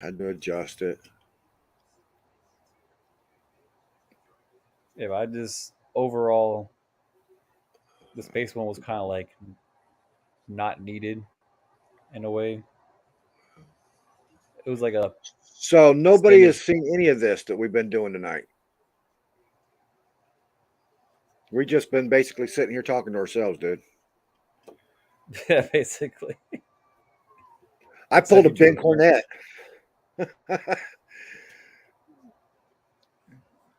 Had to adjust it. Yeah, but I just overall the space one was kind of like not needed in a way. It was like a So nobody extended. has seen any of this that we've been doing tonight. We just been basically sitting here talking to ourselves, dude. Yeah, basically. I Except pulled a you two, Ben of course. Cornett.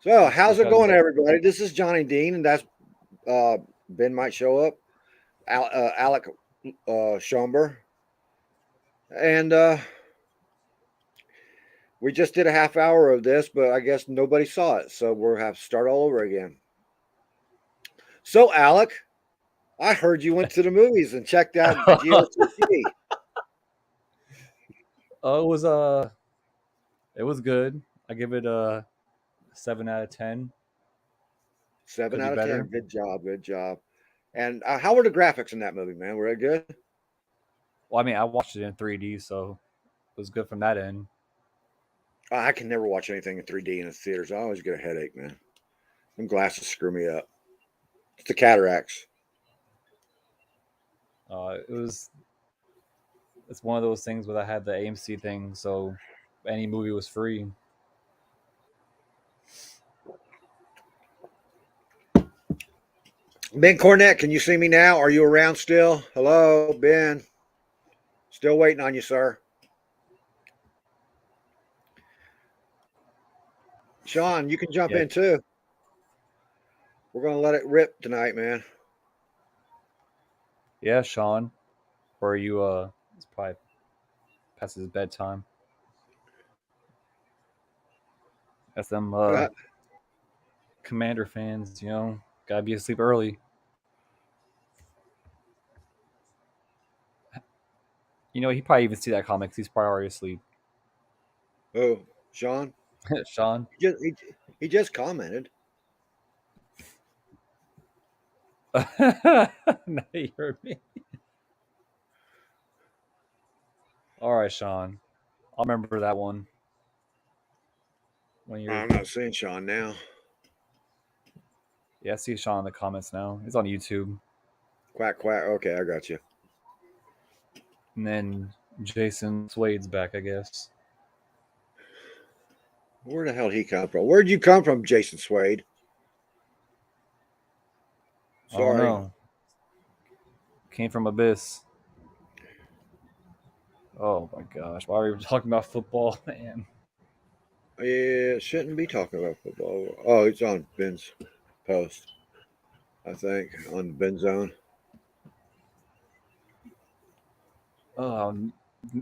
So how's Which it got his going, bed. everybody? This is Johnny Dean, and that's Ben might show up. Alec Schomber, and we just did a half hour of this, but I guess nobody saw it, so we'll have to start all over again. So, Alec, I heard you went to the movies and checked out GOTP. Oh, it was good. I give it a 7 out of 10. 7 Could be out of 10. better. Good job. Good job. And how were the graphics in that movie, man? Were they good? Well, I mean, I watched it in 3D, so it was good from that end. I can never watch anything in 3D in the theaters. I always get a headache, man. Them glasses screw me up. It's the cataracts. It was it's one of those things where I had the AMC thing, so any movie was free. Ben Cornett, can you see me now? Are you around still? Hello, Ben. Still waiting on you, sir. Sean, you can jump Yeah, in too. We're gonna let it rip tonight, man. yeah, Sean. Or are you? It's probably past his bedtime. That's them Commander fans. Gotta be asleep early. He probably even see that comics. He's probably already asleep. Oh, Sean. Sean. He just commented. Now you heard me. All right, Sean. I'll remember that one when you're. I'm not seeing Sean now. Yeah, I see Sean in the comments now. He's on YouTube. Quack quack. Okay, I got you. And then Jason Swade's back, I guess. Where the hell did he come from? Where'd you come from, Jason Swade? I don't Sorry. know. Came from Abyss. Oh my gosh. Why are we talking about football, man? Yeah, shouldn't be talking about football. Oh, it's on Ben's post, I think, on Ben Zone. Um,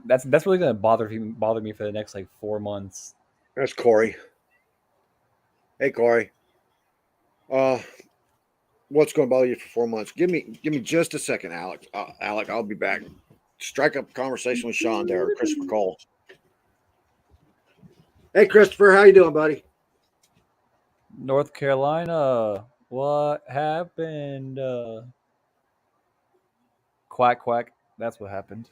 that's really gonna bother me for the next like 4 months. That's Corey. Hey, Corey. Uh, what's going to bother you for 4 months? Give me just a second, Alec. Alec, I'll be back. Strike up a conversation with Sean there, or Christopher Cole. Hey, Christopher, how you doing, buddy? North Carolina, what happened? Quack quack. That's what happened.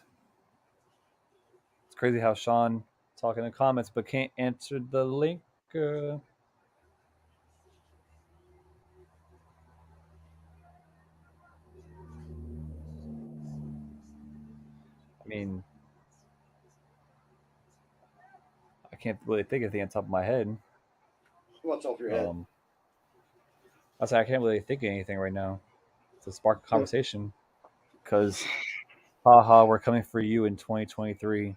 It's crazy how Sean talking in the comments but can't answer the link. Uh, I mean, I can't really think of anything on top of my head. What's off your head? Um, I say I can't really think of anything right now to spark a conversation because, haha, we're coming for you in 2023.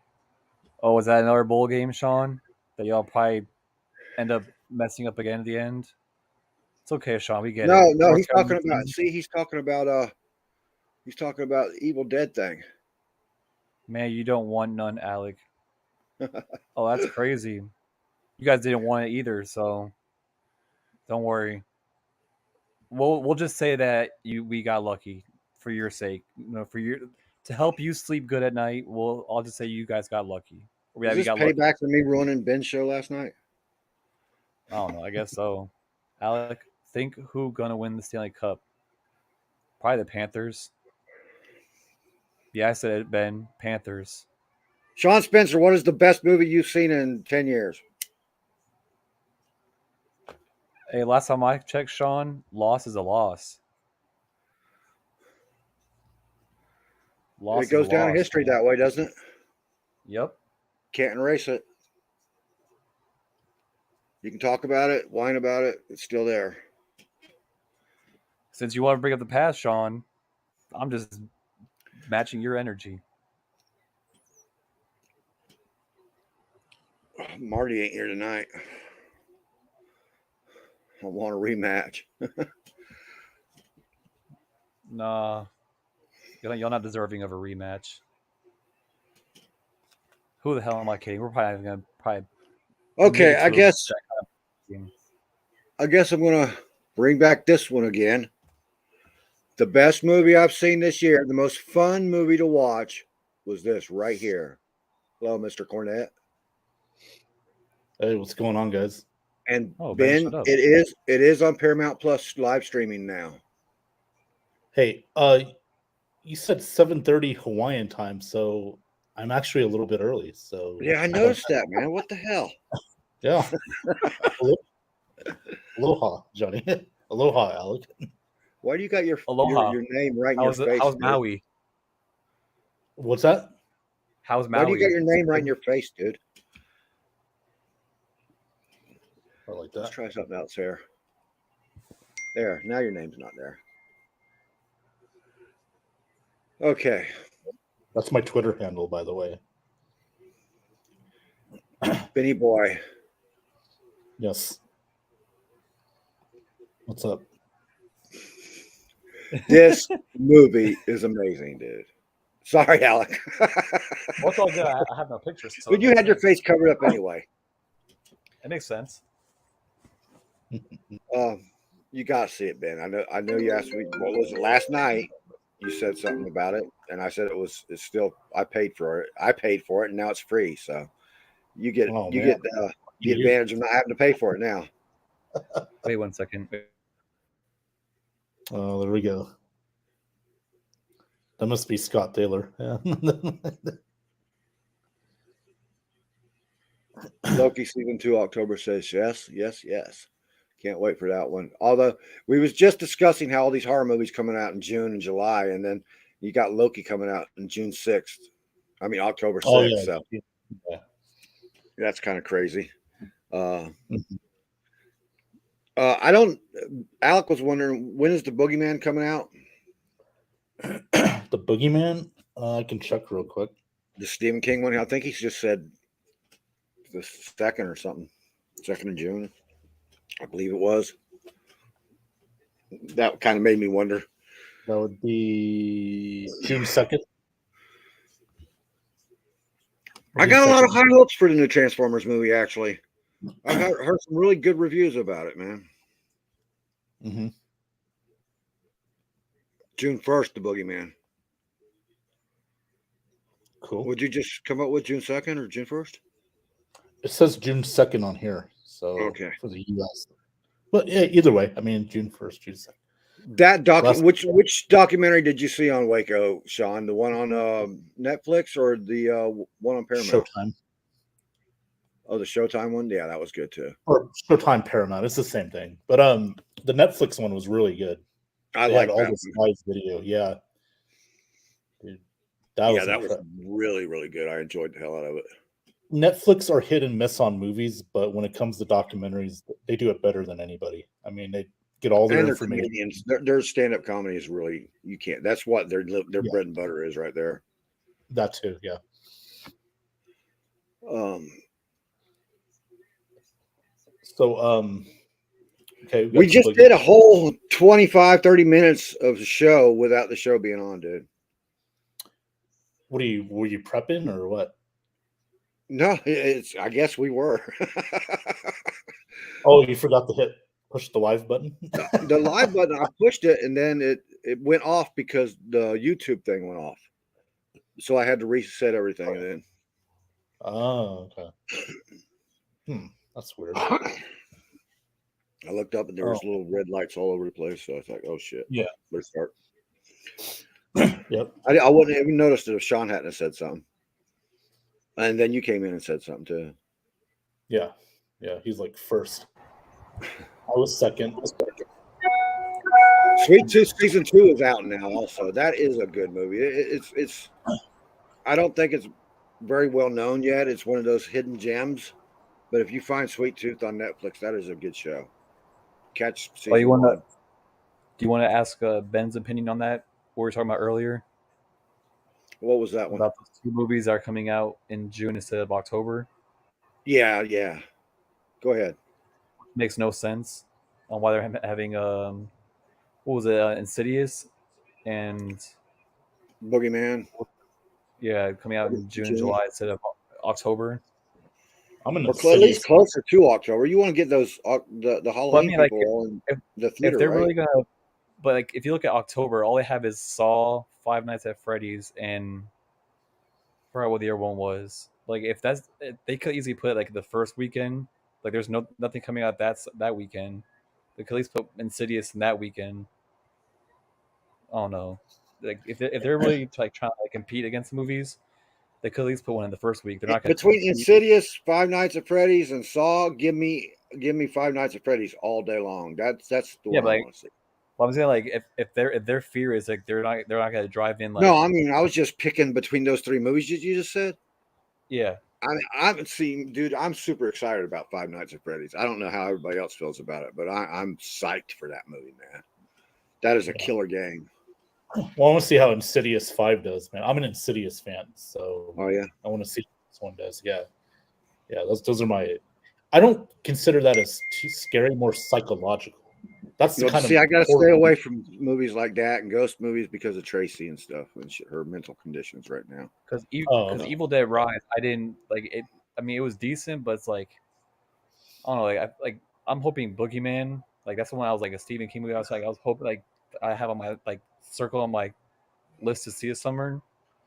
Oh, was that another bowl game, Sean? That y'all probably end up messing up again at the end? It's okay, Sean. We get it. No, no, North he's Carolina talking about. team. See, he's talking about the Evil Dead thing. Man, you don't want none, Alec. Oh, that's crazy. You guys didn't want it either, so don't worry. We'll just say that we got lucky for your sake. For your to help you sleep good at night. I'll just say you guys got lucky. Or Is we this got lucky. payback for me ruining Ben's show last night? I don't know. I guess so. Alec, think who gonna win the Stanley Cup? Probably the Panthers. Yeah, I said it, Ben. Panthers. Sean Spencer, what is the best movie you've seen in 10 years? Hey, last time I checked, Sean, loss is a loss. Loss It is a goes down in loss. history that way, doesn't it? Yep. Can't erase it. You can talk about it, whine about it. It's still there. Since you want to bring up the past, Sean, I'm just matching your energy. Marty ain't here tonight. I want a rematch. Nah, you're not deserving of a rematch. Who the hell am I kidding? We're probably gonna make Okay, it I to guess that kind of game. I'm gonna bring back this one again. The best movie I've seen this year, the most fun movie to watch, was this right here. Hello, Mr. Cornett. Hey, what's going on, guys? And Oh, Ben, Ben, shut up. it is on Paramount Plus live streaming now. Hey, you said 7:30 Hawaiian time, so I'm actually a little bit early. So Yeah, I noticed that, man. What the hell? yeah, aloha, Johnny. Aloha, Alec. Why do you got your Aloha. your name right in your face? How's dude? Maui? What's that? How's Why do you got Maui? your name right in your face, dude? I like Let's that. try something else here. There, now your name's not there. Okay. That's my Twitter handle, by the way. Benny boy. Yes. What's up? This movie is amazing, dude. Sorry, Alec. What's all good? I have no pictures. So But you had your face covered up anyway. It makes sense. You gotta see it, Ben. I know you asked me what was it last night. You said something about it, and I said it's still I paid for it. I paid for it and now it's free. So you get Oh, you man. get the advantage of not having to pay for it now. Wait 1 second. Oh, there we go. That must be Scott Taylor. Yeah. Loki season 2 October says yes, yes, yes. Can't wait for that one. Although we was just discussing how all these horror movies coming out in June and July, and then you got Loki coming out in June 6th. I mean October 6th. Oh, yeah. So Yeah. that's kind of crazy. Mhm. I don't. Alec was wondering when is the Boogeyman coming out? The Boogeyman? I can check real quick. The Stephen King one. I think he just said the 2nd or something. 2nd of June, I believe it was. That kind of made me wonder. That would be June 2nd. I got a lot of high hopes for the new Transformers movie. Actually, I've heard some really good reviews about it, man. Mm-hmm. June 1st, the Boogeyman. Cool. Would you just come up with June 2nd or June 1st? It says June 2nd on here. So Okay. for the US. But yeah, either way, I mean June 1st, June 2nd. That which documentary did you see on Waco, Sean? The one on Netflix or the one on Paramount? Showtime. Oh, the Showtime one? Yeah, that was good too. Or Showtime Paramount. It's the same thing. But the Netflix one was really good. I They like had all that this one. live video. Yeah. Dude, That incredible. was really, really good. I enjoyed the hell out of it. Netflix are hit and miss on movies, but when it comes to documentaries, they do it better than anybody. I mean, they get all their And they're information. comedians. Their stand-up comedy is really you can't. That's what their Yeah. bread and butter is right there. That too, yeah. So okay, we just did a whole 25, 30 minutes of the show without the show being on, dude. Were you prepping or what? No, I guess we were. Oh, you forgot to push the live button? The live button, I pushed it and then it went off because the YouTube thing went off. So I had to reset everything then. Oh, okay. That's weird. I looked up and there was little red lights all over the place. So I was like, oh shit. Yeah. Let's start. Yep. I wouldn't have even noticed it if Sean hadn't have said something. And then you came in and said something too. Yeah, he's like first. I was second. Sweet Tooth season 2 is out now. Also, that is a good movie. It's. I don't think it's very well known yet. It's one of those hidden gems. But if you find Sweet Tooth on Netflix, that is a good show. Catch Oh, you season want to? 1. Do you want to ask Ben's opinion on that? What we were talking about earlier What was that one? about those two movies that are coming out in June instead of October. Yeah. Go ahead. Makes no sense on why they're having what was it, Insidious, and Boogeyman. yeah, coming out in June and June. July instead of October. I'm an Or at least closer to October. You want to get those the Halloween like, people all in the If theater, they're right? really gonna, but like if you look at October, all they have is Saw, Five Nights at Freddy's, and I forgot what the other one was. Like if that's, they could easily put like the first weekend. Like there's nothing coming out that weekend. They could at least put Insidious in that weekend. I don't know. Like if they're really like trying to like compete against movies, they could at least put one in the first week. They're not going to Between compete. Insidious, Five Nights at Freddy's, and Saw, give me Five Nights at Freddy's all day long. That's the Yeah, one but I like, want to see. well, I'm saying like if their fear is like they're not going to drive in like No, I mean I was just picking between those three movies you just said. yeah. I'm seeing, dude. I'm super excited about Five Nights at Freddy's. I don't know how everybody else feels about it, but I'm psyched for that movie, man. That is a killer game. Well, I want to see how Insidious 5 does, man. I'm an Insidious fan, so Oh yeah, I want to see how this one does. Yeah. Those are my. I don't consider that as too scary, more psychological. That's the kind see, of I got to horror stay away from movies like that and ghost movies because of Tracy and stuff and her mental conditions right now. Because okay. Evil Dead Rise, I didn't like it. I mean, it was decent, but it's like I don't know. I'm hoping Boogeyman. Like that's the one I was like a Stephen King movie. I was hoping like I have on my like circle on my list to see this summer.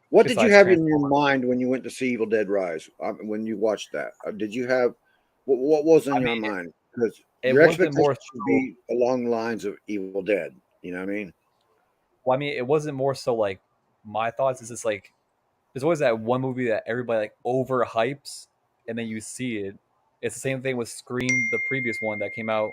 What did you Besides have in your Transformers. mind when you went to see Evil Dead Rise? When you watched that, did you have what was in I your mean, mind? Because it your wasn't more expectations should so. be along the lines of Evil Dead. You know what I mean? Well, I mean, it wasn't more so like my thoughts. It's just like there's always that one movie that everybody like overhypes, and then you see it. It's the same thing with Scream, the previous one that came out.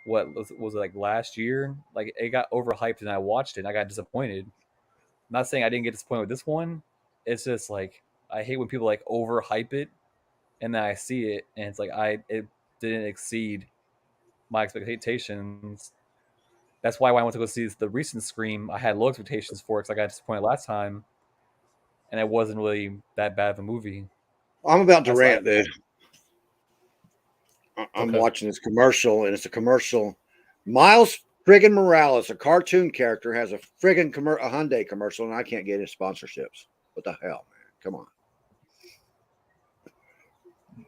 What was it like last year? Like it got overhyped, and I watched it, and I got disappointed. I'm not saying I didn't get disappointed with this one. It's just like I hate when people like overhype it, and then I see it, and it's like it didn't exceed my expectations. That's why when I went to go see the recent Scream, I had low expectations for it because I got disappointed last time, and it wasn't really that bad of a movie. I'm about to That's rant, like, dude. I'm Okay. watching this commercial, and it's a commercial. Miles friggin' Morales, a cartoon character, has a friggin' a Hyundai commercial, and I can't get his sponsorships. What the hell, man? Come on.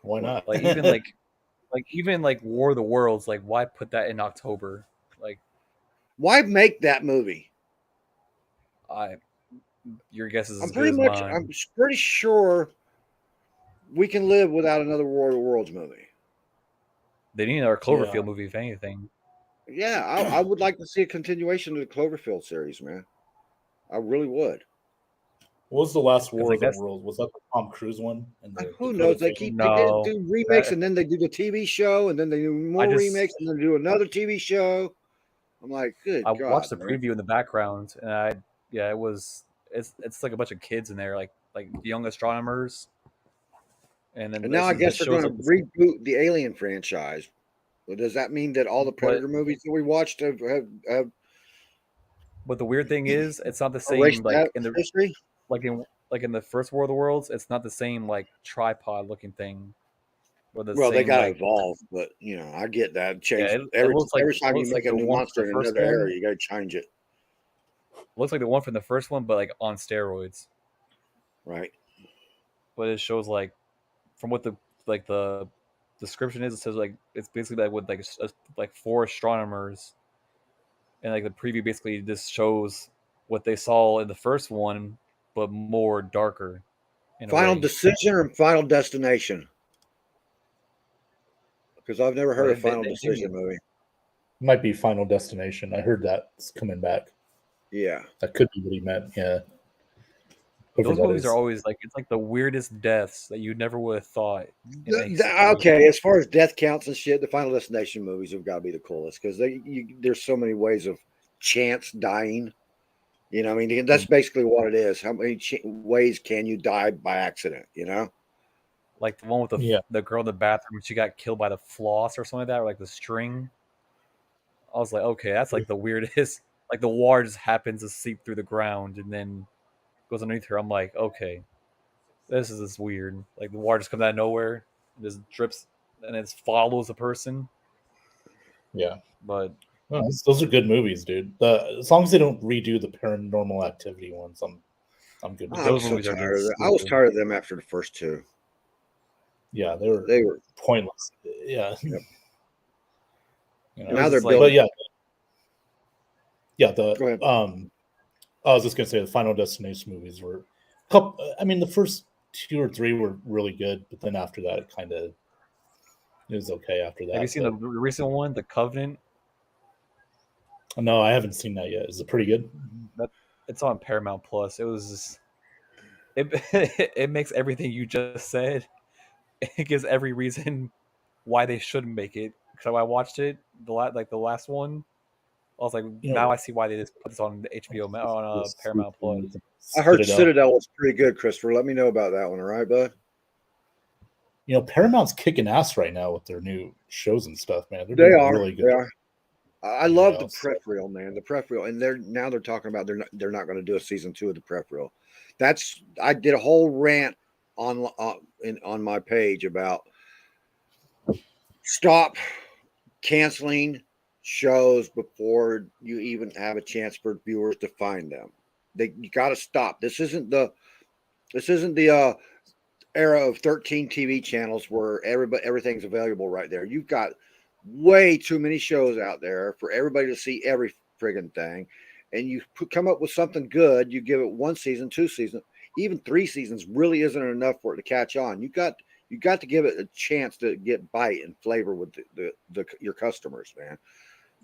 Why not? like even like War of the Worlds. Like, why put that in October? Like, Why make that movie? Your guess is I'm as good as mine. I'm pretty sure we can live without another War of the Worlds movie. They need another Cloverfield Yeah. movie, if anything. Yeah, I would like to see a continuation of the Cloverfield series, man. I really would. What was the last War like, of the that's- World? Was that the Tom Cruise one? And the Who Dakota knows? They Fanning? No. do remakes, That- and then they do the TV show, and then they do more just- remakes, and then do another TV show. I'm like, good I God. watched the man. preview in the background, and it's like a bunch of kids in there, like young astronomers. And then And now I it guess they're shows going to up- reboot the Alien franchise. Well, does that mean that all the Predator movies that we watched have But the weird thing is, it's not the erased same. Like that in the history? like in the first War of the Worlds, it's not the same like tripod looking thing. Or the Well, they same, got to like, evolve, but I get that. Change it every looks like- time it you looks make like a the new one monster from in the first another one. area, you got to change it, looks like the one from the first one, but like on steroids. right? But it shows like from what the description is, it says like it's basically like with like 4 astronomers, and like the preview basically just shows what they saw in the first one, but more darker. In a Final way. Decision or Final Destination? Because I've never heard Well, of Final they Decision do. movie. Might be Final Destination. I heard that's coming back. Yeah. That could be what he meant. Yeah. Whoever Those that movies is. are always like it's like the weirdest deaths that you never would have thought in any series. Okay, as far as death counts and shit, the Final Destination movies have got to be the coolest because there's so many ways of chance dying. You know, I mean, that's basically what it is. How many ways can you die by accident? You know, Like the one with Yeah. the girl in the bathroom, she got killed by the floss or something like that, or like the string. I was like, okay, that's like the weirdest. Like the water just happens to seep through the ground and then goes underneath her. I'm like, okay, this is just weird. Like the water just comes out of nowhere, and just drips, and it follows the person. Yeah. But No, those are good movies, dude. As long as they don't redo the Paranormal Activity ones, I'm good with I'm those that. so movies are tired of just it. I was stupid. tired of them after the first two. Yeah, They were. pointless. Yeah. Yep. You It know, was Now they're just like, but building. yeah, Go ahead. I was just gonna say the Final Destination movies were I mean, the first 2 or 3 were really good, but then after that, it was okay after have you that. seen the recent one, The Covenant? No, I haven't seen that yet. Is it pretty good? That it's on Paramount Plus. It was just, it it makes everything you just said. It gives every reason why they shouldn't make it. So I watched it the last one. I was like, You now know, I see why they just put this on the HBO on Paramount Plus. I heard Citadel. Citadel was pretty good, Christopher. Let me know about that one, all right, bud? You know, Paramount's kicking ass right now with their new shows and stuff, man. They're They doing are. really good. They are. I You love know, the peripheral, man. The peripheral, and they're talking about they're not going to do a season 2 of the peripheral. I did a whole rant on my page about stop canceling shows before you even have a chance for viewers to find them. You got to stop. This isn't the era of 13 TV channels where everything's available right there. You've got way too many shows out there for everybody to see every friggin' thing, and you come up with something good. You give it 1 season, 2 seasons, even 3 seasons really isn't enough for it to catch on. You got to give it a chance to get bite and flavor with your customers, man.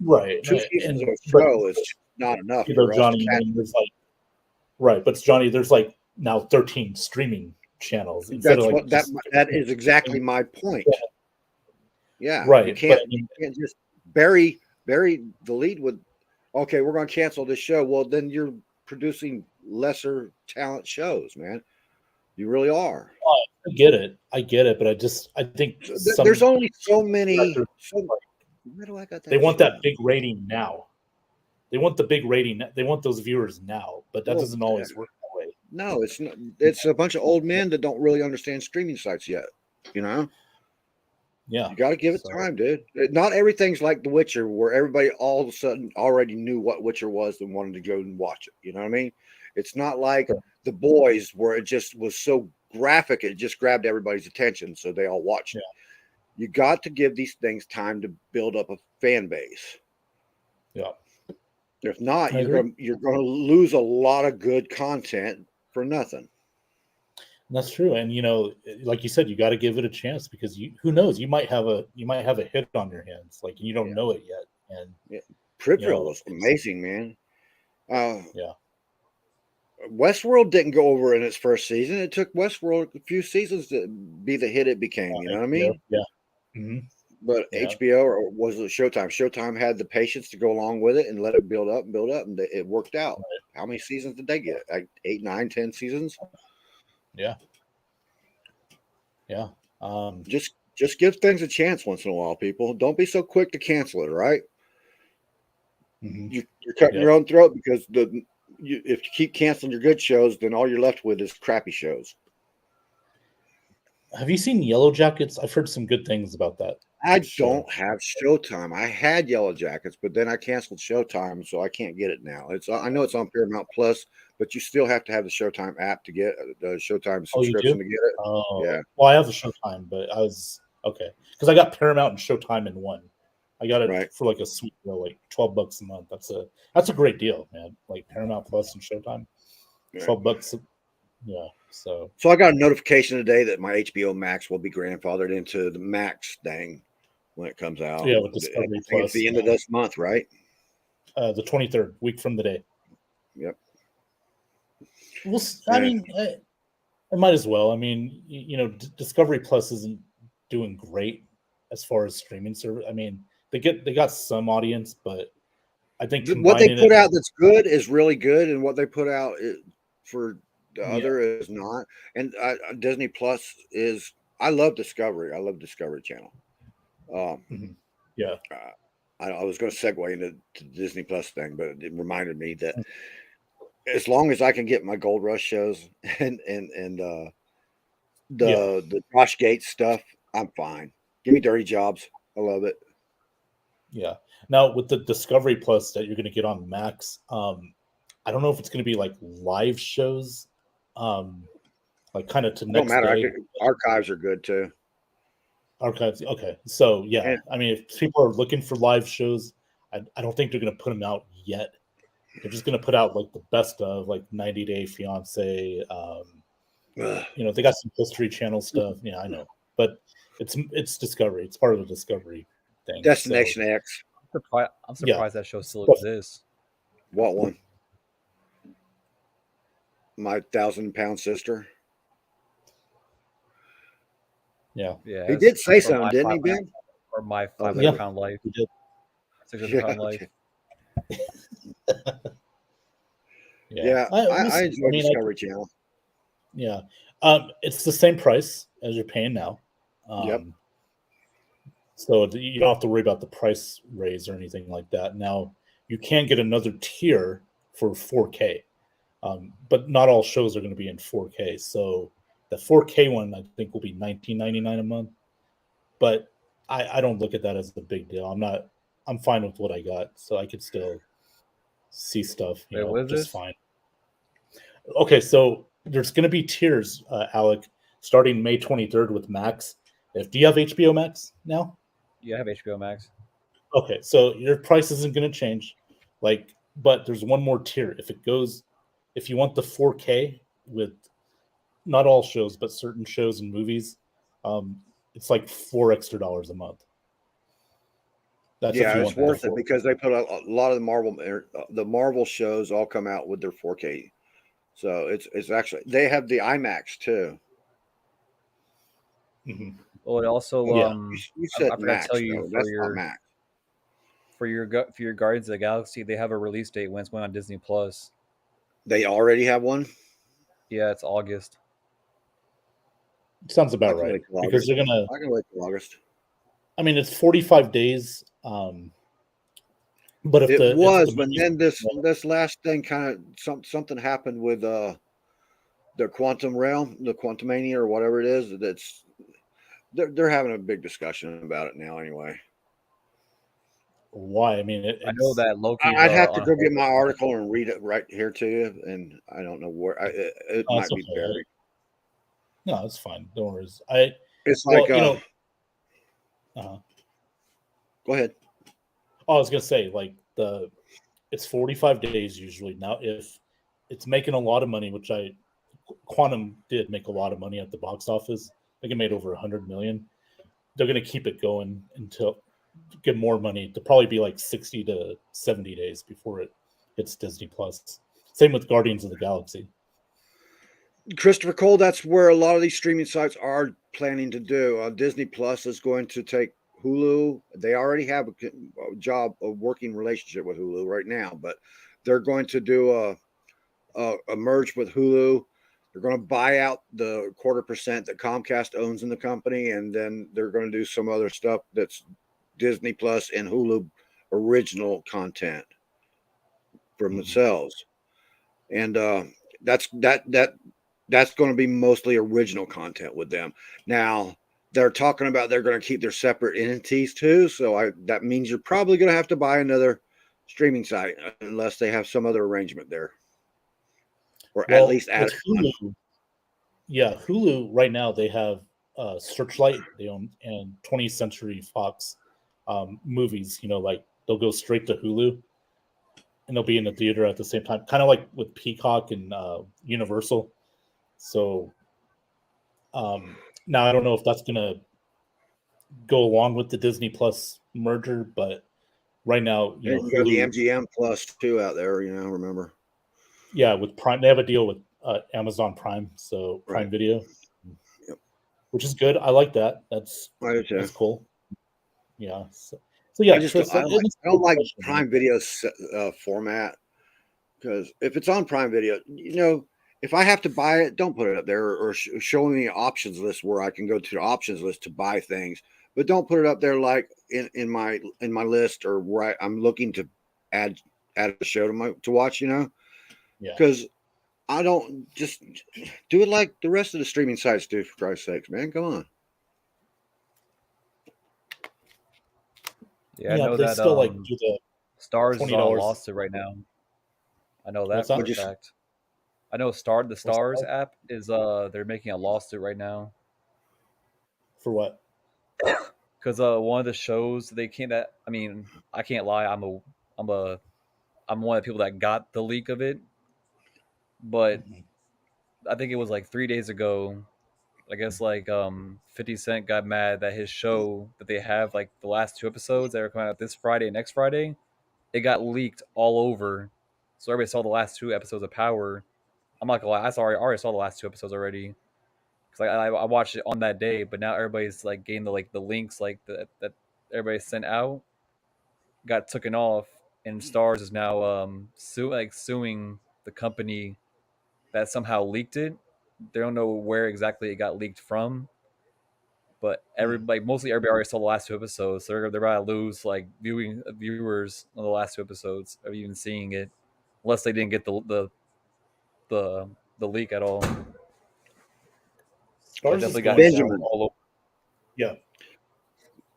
right. 2 seasons of a But show is not enough you know, for us to Johnny, I catch. mean, but Johnny, there's like now 13 streaming channels instead of That's like what that is exactly my point. Yeah, right. you But can't just bury the lead with, okay, we're going to cancel this show. Well, then you're producing lesser talent shows, man. You really are. I get it, but I think There's only so many. directors, Where do I got that? they want shit? that big rating now. They want the big rating. They want those viewers now, but that Well, doesn't always work that way. No, it's not. It's a bunch of old men that don't really understand streaming sites yet. You know, Yeah, you got to give it so- time, dude. Not everything's like The Witcher, where everybody all of a sudden already knew what Witcher was and wanted to go and watch it. You know what I mean? It's not like Sure. The Boys, where it just was so graphic, it just grabbed everybody's attention, so they all watched it. You got to give these things time to build up a fan base. Yeah. If not, I you're going to lose a lot of good content for nothing. That's true, and you know, like you said, you got to give it a chance because who knows, you might have a hit on your hands, like you don't know it yet, and Peripheral was amazing, man. Yeah. Westworld didn't go over in its first season. It took Westworld a few seasons to be the hit it became. You know what I mean? Yeah. Mm-hmm. But Yeah. HBO, or was it Showtime? Showtime had the patience to go along with it and let it build up, and it worked out. Right. How many seasons did they get? Like 8, 9, 10 seasons? Yeah. Just give things a chance once in a while, people. Don't be so quick to cancel it, right? Mm-hmm. You're cutting your own throat because if you keep canceling your good shows, then all you're left with is crappy shows. Have you seen Yellow Jackets? I've heard some good things about that. I show. don't have Showtime. I had Yellow Jackets, but then I canceled Showtime, so I can't get it now. I know it's on Paramount Plus, but you still have to have the Showtime app to get the Showtime subscription to get it. Oh, Yeah. Well, I have the Showtime, but I was okay because I got Paramount and Showtime in one. I got it for like a sweet deal, like $12 a month. That's a great deal, man. Like Paramount Plus and Showtime, $12. Yeah. So I got a notification today that my HBO Max will be grandfathered into the Max thing when it comes out. Yeah, with Discovery Plus. It's the end of this month, right? The 23rd, week from the day. Yep. I mean, I might as well. I mean, Discovery Plus isn't doing great as far as streaming service. I mean, they got some audience, but I think what they put out that's good is really good, and what they put out for the other is not. And Disney Plus is. I love Discovery. I love Discovery Channel. Yeah. I was going to segue into the Disney Plus thing, but it reminded me that as long as I can get my Gold Rush shows and the Josh Gates stuff, I'm fine. Give me Dirty Jobs. I love it. Yeah. Now with the Discovery Plus that you're going to get on Max, I don't know if it's going to be like live shows, like kind of to next don't matter. day. Archives are good too. Archives. Okay. So yeah, I mean, if people are looking for live shows, I don't think they're going to put them out yet. They're just going to put out like the best of like 90 Day Fiance. They got some History Channel stuff. Yeah, I know, but it's Discovery. It's part of the Discovery thing. Destination X. I'm surprised that show still exists. What one? My 1,000-pound sister. Yeah. He did say something, didn't he, Ben? Or My 500-Pound Life. He did. 600-Pound Life. Yeah, I enjoy Discovery Channel. Yeah, it's the same price as you're paying now. Yep. So you don't have to worry about the price raise or anything like that. Now you can get another tier for 4K, but not all shows are going to be in 4K. So the 4K one I think will be $19.99 a month. But I don't look at that as a big deal. I'm fine with what I got, so I could still see stuff, just fine. Okay, so there's going to be tiers, Alec, starting May 23rd with Max. Do you have HBO Max now? Yeah, I have HBO Max. Okay, so your price isn't going to change, but there's one more tier. If you want the 4K with not all shows, but certain shows and movies, it's like $4 extra a month. It's worth it because they put a lot of the Marvel shows all come out with their 4K. So it's actually they have the IMAX too. Mm-hmm. Well, it also you said I Max. Tell you that's not Max. For your Guardians of the Galaxy, they have a release date when it's going on Disney Plus. They already have one. Yeah, it's August. Sounds about right because they're gonna. I can wait till August. I mean, it's 45 days. But but then this last thing kind of something happened with the quantum realm, the Quantumania or whatever it is. They're having a big discussion about it now. Anyway, why? I mean, I know that Loki. I'd have to go get my article and read it right here to you, and I don't know where it might be buried. No, it's fine. Don't worry. It's like Go ahead. I was gonna say it's 45 days usually. Now, if it's making a lot of money, which Quantum did make a lot of money at the box office. I think it made over $100 million. They're gonna keep it going until get more money. To probably be like 60 to 70 days before it hits Disney Plus. Same with Guardians of the Galaxy. Christopher Cole, that's where a lot of these streaming sites are planning to do. Disney Plus is going to take Hulu. They already have a working relationship with Hulu right now, but they're going to do a merge with Hulu. They're going to buy out the 0.25% that Comcast owns in the company, and then they're going to do some other stuff that's Disney Plus and Hulu original content for themselves. And that's going to be mostly original content with them. Now, they're talking about they're going to keep their separate entities too. So that means you're probably going to have to buy another streaming site unless they have some other arrangement there. Or at least add Hulu. Yeah, Hulu right now they have Searchlight they own and 20th Century Fox movies. They'll go straight to Hulu and they'll be in the theater at the same time, kind of like with Peacock and Universal. So now I don't know if that's gonna go along with the Disney Plus merger, but right now, you got the MGM Plus too out there. Remember? Yeah, with Prime, they have a deal with Amazon Prime, so Prime Right. Video, Yep. which is good. I like that. That's cool. Yeah. So yeah, Tris, I don't like Prime Video format, because if it's on Prime Video, if I have to buy it, don't put it up there, or show me an options list where I can go to the options list to buy things, but don't put it up there like in my list, or where I'm looking to add a show to watch. Yeah. Because I don't just do it like the rest of the streaming sites do. For Christ's sakes, man, come on. Yeah, I know they that still like do the Stars is on a $20 lawsuit right now. I know that What's that? for a fact. I know the Stars app is they're making a lawsuit right now. For what? Because one of the shows they can't. That I mean, I can't lie. I'm one of the people that got the leak of it, but I think it was like 3 days ago. I guess like 50 Cent got mad that his show that they have, like the last 2 episodes that are coming out this Friday and next Friday, it got leaked all over. So everybody saw the last 2 episodes of Power. I'm not gonna lie, I already saw the last 2 episodes already. Cause I watched it on that day, but now everybody's like getting the links like that everybody sent out got taken off, and Stars is now suing the company that somehow leaked it. They don't know where exactly it got leaked from, but mostly everybody already saw the last 2 episodes, so they're about to lose like viewers on the last 2 episodes of even seeing it, unless they didn't get the leak at all. Stars definitely got Benjamin. all over. Yeah.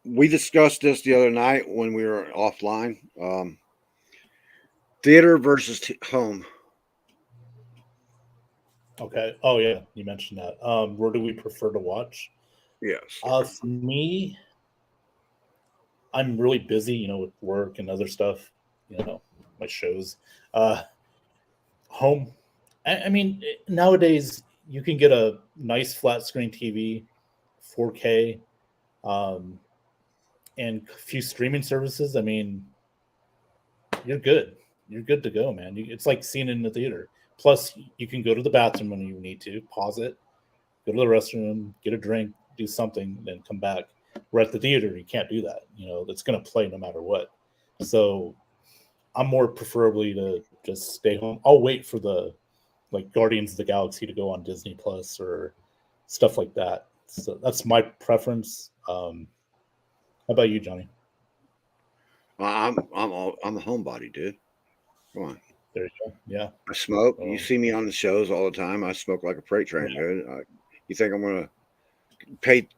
We discussed this the other night when we were offline. Theater versus home. Okay. Oh yeah, you mentioned that. Where do we prefer to watch? Yes. For me, I'm really busy, with work and other stuff. My shows. Home. I mean, nowadays you can get a nice flat screen TV, 4K, and a few streaming services. I mean, you're good. You're good to go, man. It's like seeing it in the theater. Plus, you can go to the bathroom when you need to, pause it, go to the restroom, get a drink, do something, then come back. We're at the theater, you can't do that. It's going to play no matter what. So I'm more preferably to just stay home. I'll wait for the Guardians of the Galaxy to go on Disney Plus or stuff like that. So that's my preference. How about you, Johnny? I'm a homebody, dude. Come on. There you go. Yeah. I smoke. You see me on the shows all the time. I smoke like a freight train, dude. You think I'm going to pay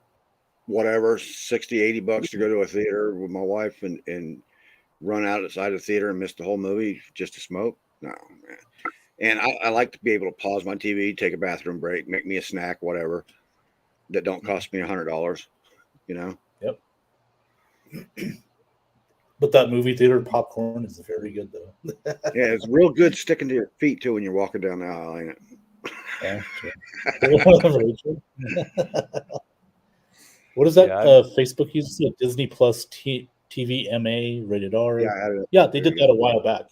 whatever, $60-$80 to go to a theater with my wife and run outside the theater and miss the whole movie just to smoke? No, man. And I like to be able to pause my TV, take a bathroom break, make me a snack, whatever, that don't cost me $100, Yep. But that movie theater popcorn is very good, though. Yeah, it's real good sticking to your feet, too, when you're walking down the aisle, ain't it? Yeah, what is that? Facebook uses a Disney Plus TV MA rated R. Yeah, they did that a while back.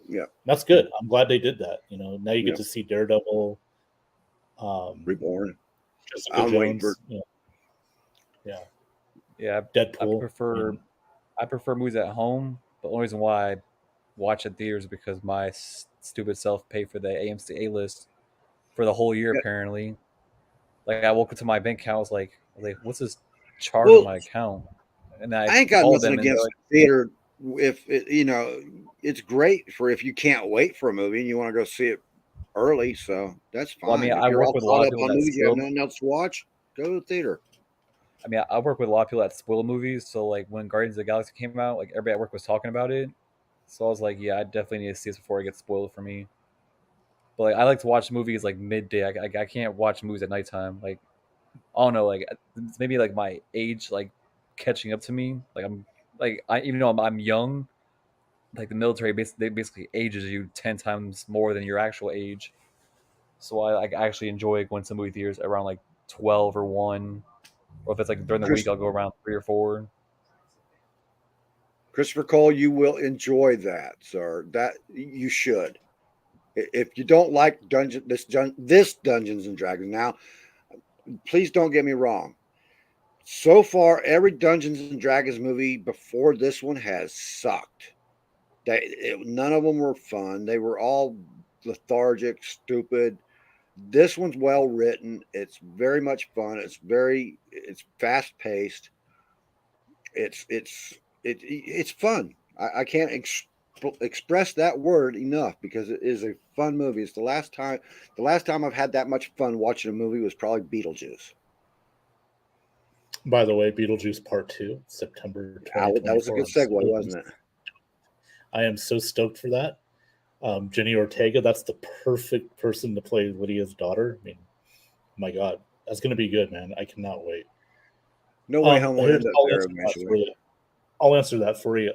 Yeah, that's good. I'm glad they did that. Now you get to see Daredevil, Reborn. Jessica Jones. Yeah, Deadpool. I prefer movies at home. The only reason why I watch at theaters is because my stupid self paid for the AMC A list for the whole year. Apparently, like I woke up to my bank account, I was like, what's this charge on my account? And I ain't got nothing against theater. If it's great for if you can't wait for a movie and you want to go see it early, so that's fine. Well, I mean, if I you're work all with a lot of caught up people on that movies, you have nothing else to watch, go to the theater. I mean, I work with a lot of people that spoil movies. So, like, when Guardians of the Galaxy came out, like, everybody at work was talking about it. So I was like, yeah, I definitely need to see this before it gets spoiled for me. But, like, I like to watch movies, like, midday. I can't watch movies at nighttime. Like, I don't know, like, maybe, like, my age, like, catching up to me. Like, even though I'm young, like, the military, they basically ages you 10 times more than your actual age. So I actually enjoy going to movie theaters around, like, 12 or 1. Or if it's like during the week, I'll go around 3 or 4. Christopher Cole, you will enjoy that, sir. That you should. If you don't like this Dungeons and Dragons, now please don't get me wrong. So far, every Dungeons and Dragons movie before this one has sucked. None of them were fun. They were all lethargic, stupid. This one's well written. It's very much fun. It's fast paced. It's fun. I can't express that word enough because it is a fun movie. It's the last time I've had that much fun watching a movie was probably Beetlejuice. By the way, Beetlejuice Part 2, September 2024. That was a good segue, wasn't it? I am so stoked for that. Jenny Ortega, that's the perfect person to play Lydia's daughter. I mean, my God, that's going to be good, man. I cannot wait. No Way Home will end up there eventually. I'll answer that for you.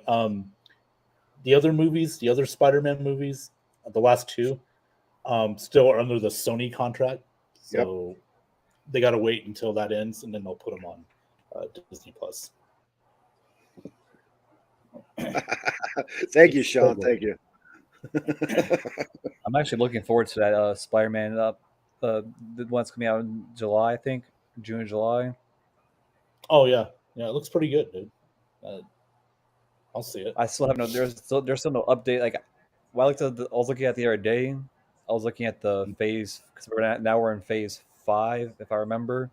The other movies, the other Spider-Man movies, the last two, still are under the Sony contract. So they got to wait until that ends, and then they'll put them on Disney Plus. Thank you, Sean. Thank you. I'm actually looking forward to that Spider-Man the one's coming out in July, I think, June or July. Oh yeah, it looks pretty good, dude. I'll see it. I still have there's still no update. Like, I was looking at the other day. I was looking at the phase because we're in phase 5, if I remember.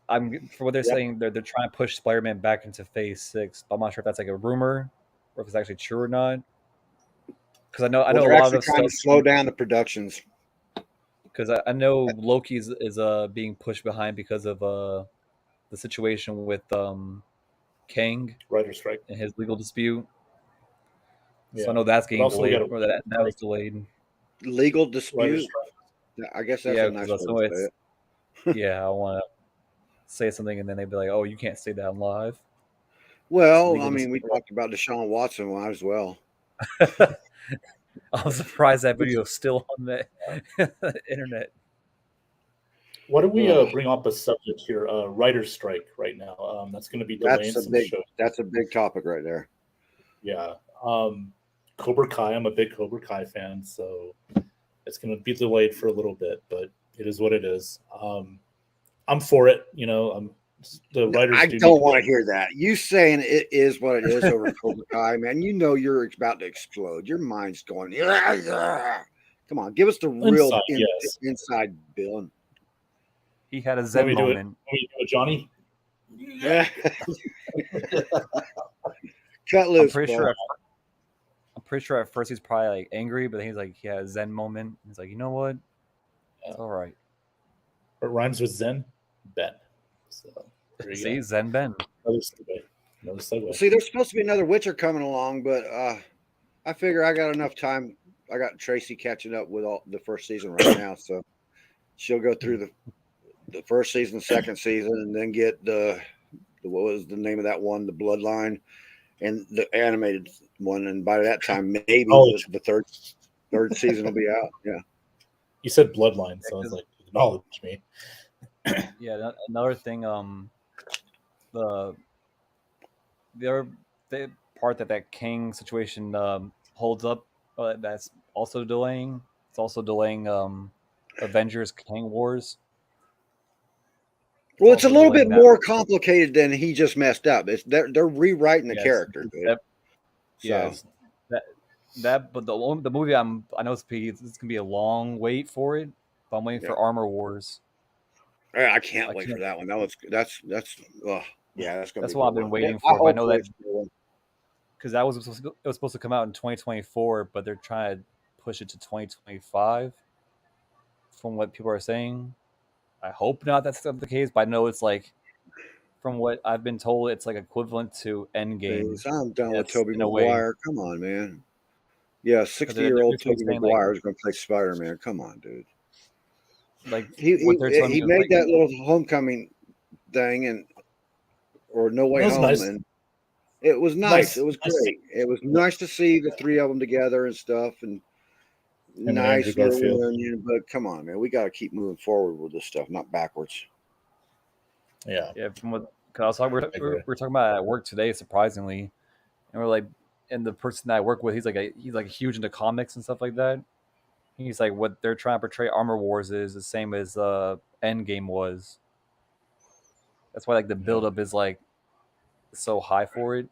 For what they're saying, they're trying to push Spider-Man back into phase 6. But I'm not sure if that's like a rumor or if it's actually true or not. Because I know a lot of trying to slow down the productions. Because I know Loki is being pushed behind because of the situation with Kang, writer strike, and his legal dispute. Yeah. So I know that's getting delayed, or that was delayed. Legal dispute. I guess that's a nice way to say it. Yeah, I want to say something, and then they'd be like, "Oh, you can't say that on live." Well, I mean, we talked about Deshaun Watson one as well. I'm surprised that video is still on the internet. Why don't we bring up a subject here? Writer's strike right now. That's going to be delaying some shows. That's a big topic right there. Yeah. Cobra Kai. I'm a big Cobra Kai fan, so it's going to be delayed for a little bit, but it is what it is. I'm for it. You know, the writers. I don't want to hear that. You saying it is what it is over Cobra Kai, man. You know you're about to explode. Your mind's going. Come on, give us the real inside Bill. He had a Zen moment. Can we do it, Johnny? Yeah. Cut loose. I'm pretty sure at first he's probably like angry, but then he's like, he had a Zen moment. He's like, you know what? It's all right. It rhymes with Zen Ben. So see, Zen Ben. Another segue. See, there's supposed to be another Witcher coming along, but I figure I got enough time. I got Tracy catching up with all the first season right now, so she'll go through the first season, second season, and then get the what was the name of that one, the Bloodline, and the animated one. And by that time, maybe the third season will be out. Yeah. You said Bloodline, so I was like, acknowledge me. Yeah. Another thing, the part that King situation holds up, that's also delaying. It's also delaying Avengers King Wars. Well, it's a little bit more complicated than he just messed up. They're rewriting the character. But the movie I know it's gonna be a long wait for it. But I'm waiting for Armor Wars. I can't wait for that one. That's what I've been waiting for. I know that because it was supposed to come out in 2024, but they're trying to push it to 2025. From what people are saying. I hope not that's the case, but I know it's like, from what I've been told, it's like equivalent to Endgame. I'm done with Tobey Maguire. Come on, man. Yeah, 60-year-old Tobey Maguire is going to play Spider-Man. Come on, dude. Like he made that little homecoming thing or No Way Home, nice. And it was nice. It was great. It was nice to see the three of them together and stuff, and nice reunion, but come on, man, we got to keep moving forward with this stuff, not backwards. Yeah. From what, cause we're talking about at work today, surprisingly, and we're like, and the person that I work with, he's like huge into comics and stuff like that. He's like, what they're trying to portray Armor Wars is the same as Endgame was. That's why like the buildup is like so high for it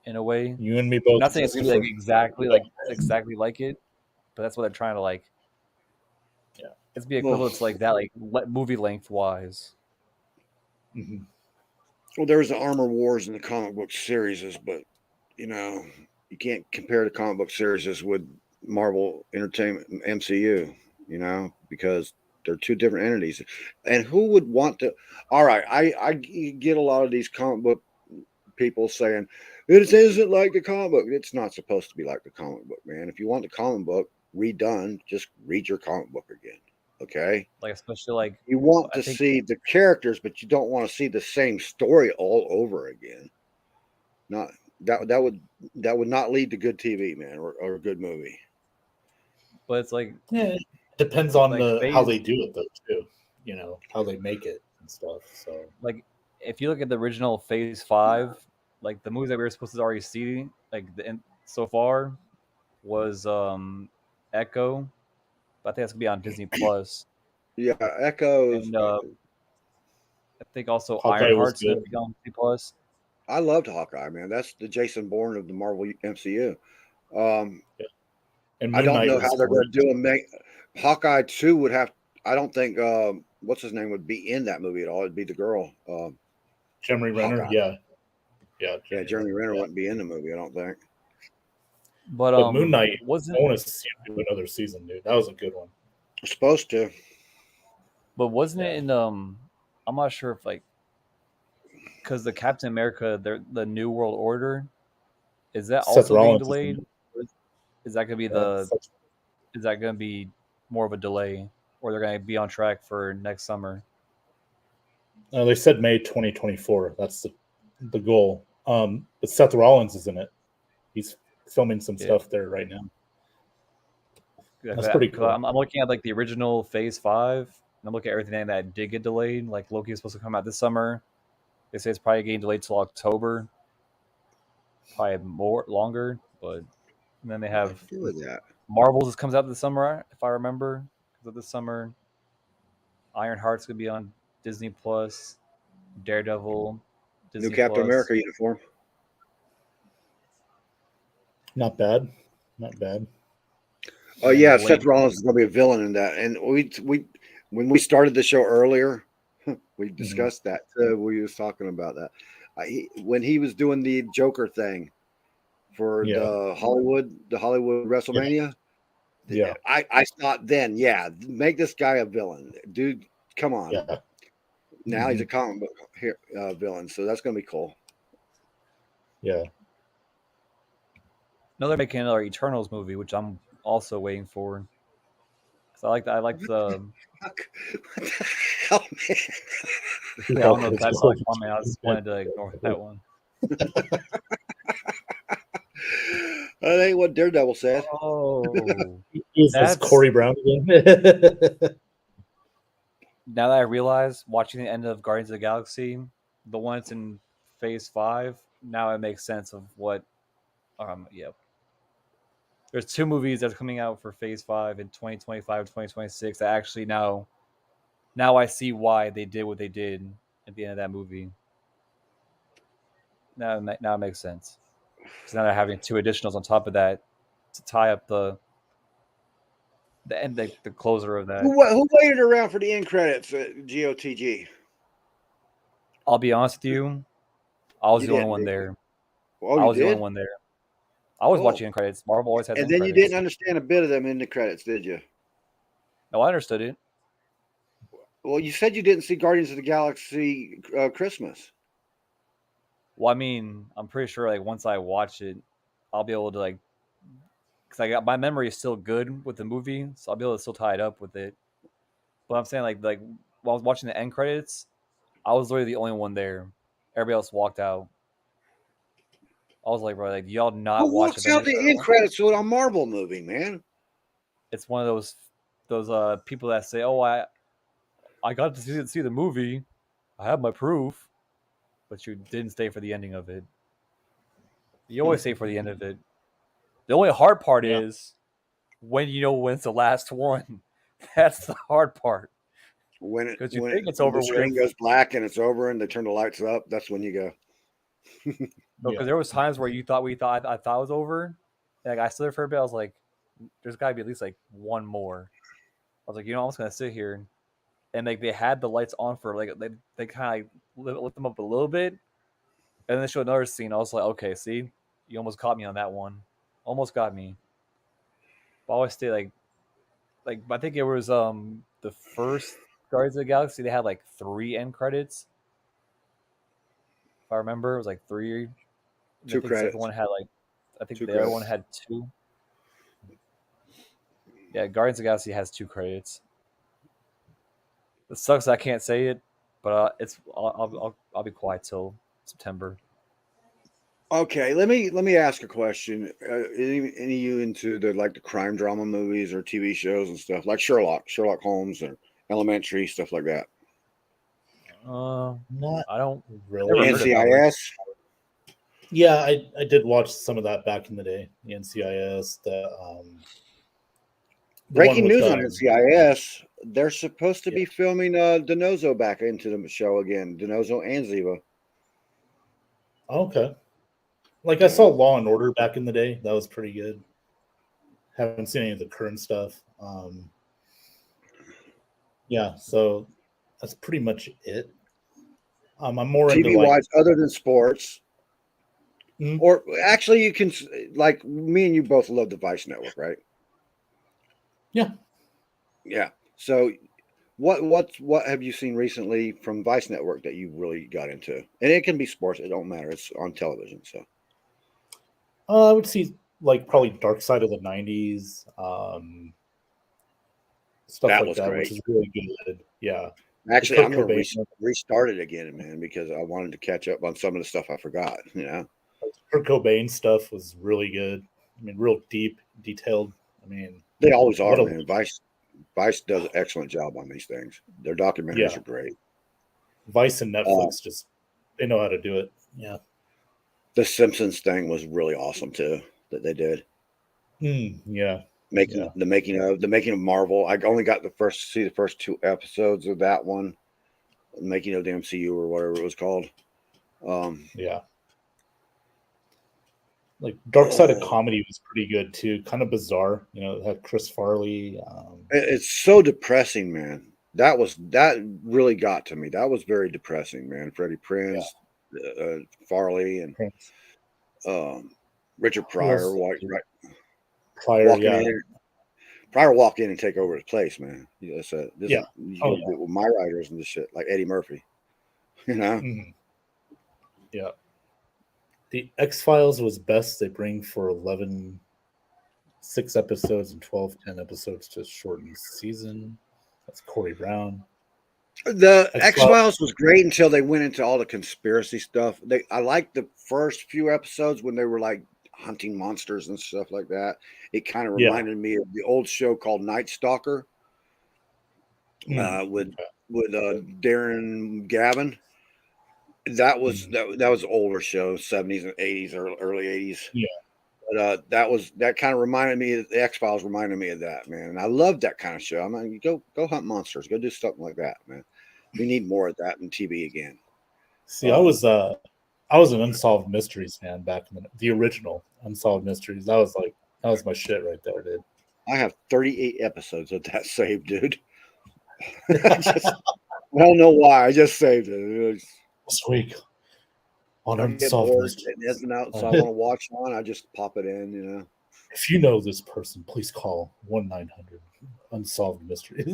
in a way. You and me both. Not saying it's gonna be exactly like it, but that's what they're trying to like. Yeah, it's be equivalent to like that, like movie length wise. Mm-hmm. Well, there's the Armor Wars in the comic book series, but you know, you can't compare the comic book series with Marvel Entertainment MCU, you know, because they're two different entities. And who would want to? All right, I get a lot of these comic book people saying it isn't like the comic book. It's not supposed to be like the comic book, man. If you want the comic book redone, just read your comic book again. Okay. Like especially like you want to see the characters, but you don't want to see the same story all over again. Not that would not lead to good TV, man, or a good movie. But it's like it depends on like how they do it though too. You know, how they make it and stuff. So like if you look at the original Phase 5, like the movies that we were supposed to already see, like so far was Echo, but I think that's gonna be on Disney Plus. Yeah, Echo. And I think also Ironheart's gonna be on Disney Plus. I loved Hawkeye, man. That's the Jason Bourne of the Marvel MCU. And I don't know how they're going to do a Hawkeye 2 would have. I don't think what's his name would be in that movie at all. It'd be the girl, Jeremy Renner. Hawkeye. Yeah. Jeremy Renner wouldn't be in the movie, I don't think. But Moon Knight wasn't. I want to see him do another season, dude. That was a good one. Supposed to. But wasn't it in I'm not sure if like because the Captain America, the New World Order, is that Seth also Rollins being delayed? Is that gonna be is that gonna be more of a delay, or they're gonna be on track for next summer? They said May 2024. That's the goal. But Seth Rollins is in it. He's filming some stuff there right now. That's pretty cool. I'm looking at like the original Phase 5, and I'm looking at everything that did get delayed. Like Loki is supposed to come out this summer. They say it's probably getting delayed till October, probably longer. But and then they have Marvels comes out this summer, if I remember. Because this summer, Ironheart's gonna be on Disney Plus, Daredevil, Disney new Captain America uniform. Not bad. Oh yeah, Seth Rollins is going to be a villain in that. And we when we started the show earlier, we discussed that. We was talking about that when he was doing the Joker thing for the Hollywood WrestleMania. Yeah, I thought then, make this guy a villain, dude. Come on. Yeah. Now he's a comic book villain, so that's going to be cool. Yeah. Now they're making another Eternals movie, which I'm also waiting for. So I like the. What the hell, man? I don't know if that's like comment. I just wanted to ignore that one. That ain't what Daredevil said. Oh, that's Corey Brown again. Now that I realize, watching the end of Guardians of the Galaxy, the one that's in Phase 5, now it makes sense of what. There's 2 movies that's coming out for Phase 5 in 2025, 2026. That actually now I see why they did what they did at the end of that movie. Now it makes sense. Because now they're having 2 additionals on top of that to tie up the end, the closer of that. Who waited around for the end credits at GOTG? I'll be honest with you, I was the only one there. Oh, I was the only one there. I was watching end credits. Marvel always had. And then you didn't understand a bit of them in the credits, did you? No, I understood it. Well, you said you didn't see Guardians of the Galaxy Christmas. Well, I mean, I'm pretty sure like once I watch it, I'll be able to like, because my memory is still good with the movie, so I'll be able to still tie it up with it. But I'm saying like while I was watching the end credits, I was literally the only one there. Everybody else walked out. I was like, bro, like y'all not watch it. Out the end credits to a Marvel movie, man. It's one of those people that say, "Oh, I got to see the movie. I have my proof," but you didn't stay for the ending of it. You always stay for the end of it. The only hard part Yeah. is when you know when's the last one. That's the hard part. When Because you think it's over the screen with. goes black and it's over and they turn the lights up, that's when you go. Because Yeah. there was times where I thought it was over. And, like I stood there for a bit. I was like, "There's got to be at least like one more." I was like, I'm just gonna sit here, and like they had the lights on for like they kind of lit them up a little bit, and then they showed another scene. I was like, okay, see, you almost caught me on that one, almost got me. But I always stay like I think it was the first Guardians of the Galaxy. They had like 3 end credits. If I remember, it was like 3. And I 2 think the second credits. one had like, I think 2 the other one credits. had 2. Yeah, Guardians of the Galaxy has 2 credits. It sucks I can't say it, but it's I'll be quiet till September. Okay, let me ask a question. Any of you into the crime drama movies or TV shows and stuff like Sherlock Holmes, or Elementary, stuff like that? Not I don't really. never heard of that. NCIS. Yeah, I did watch some of that back in the day. The NCIS, the one Breaking with news on NCIS. They're supposed to Yeah. be filming DiNozzo back into the show again. DiNozzo and Ziva. Okay. Like I saw Law and Order back in the day. That was pretty good. Haven't seen any of the current stuff. Yeah, so that's pretty much it. I'm more into TV wise, other than sports. Mhm. Or actually, you can, like me and you both love the Vice Network, right? Yeah. Yeah. So, what have you seen recently from Vice Network that you really got into? And it can be sports; it don't matter. It's on television, so. I would see like probably Dark Side of the '90s, stuff That like was that, great. which is really good. Yeah. Actually, Kurt I'm going to Cobain. restart it again, man, because I wanted to catch up on some of the stuff I forgot. Kurt Cobain stuff was really good. I mean, real deep, detailed. I mean, They always are, what a man. Vice does an excellent job on these things. Their documentaries Yeah. are great. Vice and Netflix just they know how to do it. Yeah. The Simpsons thing was really awesome too that they did. Yeah. The making of Marvel. I only got the first 2 episodes of that one, making of the MCU or whatever it was called. Yeah. Like Dark Side of Comedy was pretty good too. Kind of bizarre, it had Chris Farley. It's so depressing, man. That really got to me. That was very depressing, man. Freddie Prinze, Farley, and Richard Pryor. Pryor, Pryor walk in and take over his place, man. You Yeah. With my writers and this shit, like Eddie Murphy. Mhm. Yeah. The X-Files was best. They bring for 6 episodes and 10 episodes to shorten the season. That's Corey Brown. The X-Files was great until they went into all the conspiracy stuff. I liked the first few episodes when they were like hunting monsters and stuff like that. It kind of reminded me of the old show called Night Stalker with Darren Gavin. That was that was an older show, 70s and 80s or early 80s. Yeah. But that kind of reminded me of the X-Files reminded me of that, man. And I loved that kind of show. I mean, go hunt monsters, go do something like that, man. We need more of that in TV again. See, I was an Unsolved Mysteries fan back in the original Unsolved Mysteries. That was my shit right there, dude. I have 38 episodes of that saved, dude. I don't know why. I just saved it. This week on I get Unsolved bored, Mysteries. it isn't out, so I want to watch on. I just pop it in, If you know this person, please call 1-900 Unsolved Mysteries.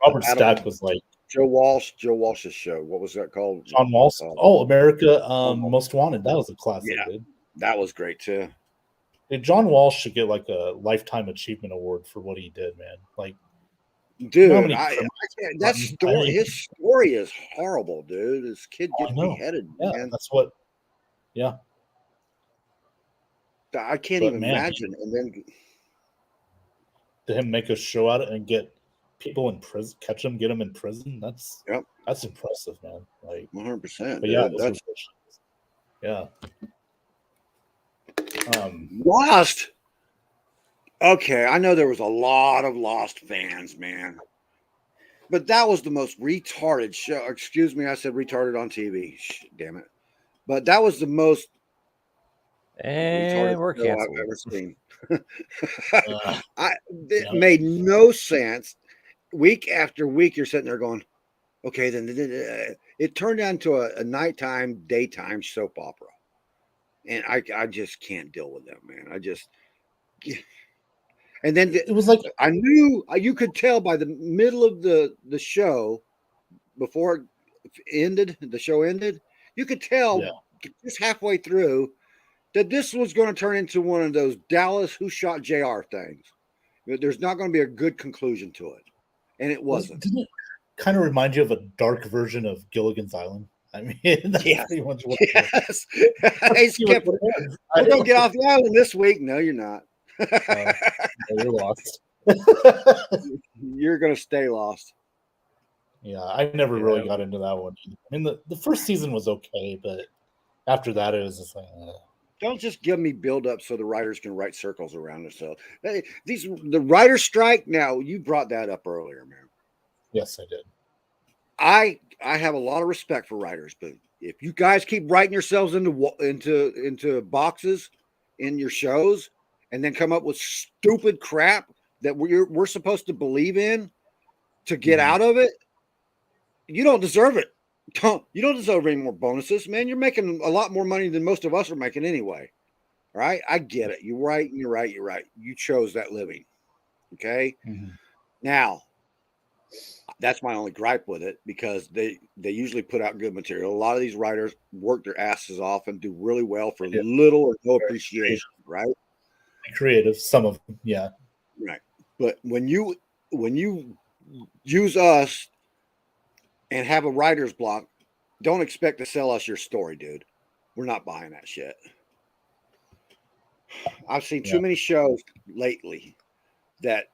Robert Stack was like Joe Walsh's show. What was that called? John Walsh. America Most Wanted. That was a classic, dude. That was great too. John Walsh should get like a lifetime achievement award for what he did, man. Like, dude, his story is horrible, dude. This kid gets beheaded, man. That's what. Yeah, I can't even imagine. And then to him make a show out of it and get people in prison, catch them, get them in prison. That's impressive, man. Like 100%. But yeah, that's yeah. Lost. Okay, I know there was a lot of Lost fans, man. But that was the most retarded show. Excuse me, I said retarded on TV. Damn it. But that was the most retarded And we're show I've canceled. ever seen. It Yeah. made no sense. Week after week, you're sitting there going, okay, then it turned into a nighttime, daytime soap opera. And I just can't deal with that, man. And then It was like I knew you could tell by the middle of the show before the show ended, you could tell just halfway through that this was going to turn into one of those Dallas Who Shot JR things. There's not going to be a good conclusion to it. And it wasn't. Didn't it kind of remind you of a dark version of Gilligan's Island? I mean, that's pretty much what yes. Hey, Skip, we're going to get off the island this week. No, you're not. You're lost. You're going to stay lost. Yeah, I never really got into that one. I mean, the first season was okay, but after that, it was just like... Don't just give me build up so the writers can write circles around themselves. Hey, the writer's strike. Now you brought that up earlier, man. Yes, I did. I have a lot of respect for writers, but if you guys keep writing yourselves into boxes in your shows and then come up with stupid crap that we're supposed to believe in to get out of it, you don't deserve it. You don't deserve any more bonuses, man. You're making a lot more money than most of us are making anyway. All right. I get it. You're right. You're right. You chose that living. Okay. Now, that's my only gripe with it because they usually put out good material. A lot of these writers work their asses off and do really well for little or no appreciation, right? Creative, some of them, yeah. Right. But when you use us and have a writer's block, don't expect to sell us your story, dude. We're not buying that shit. I've seen too many shows lately that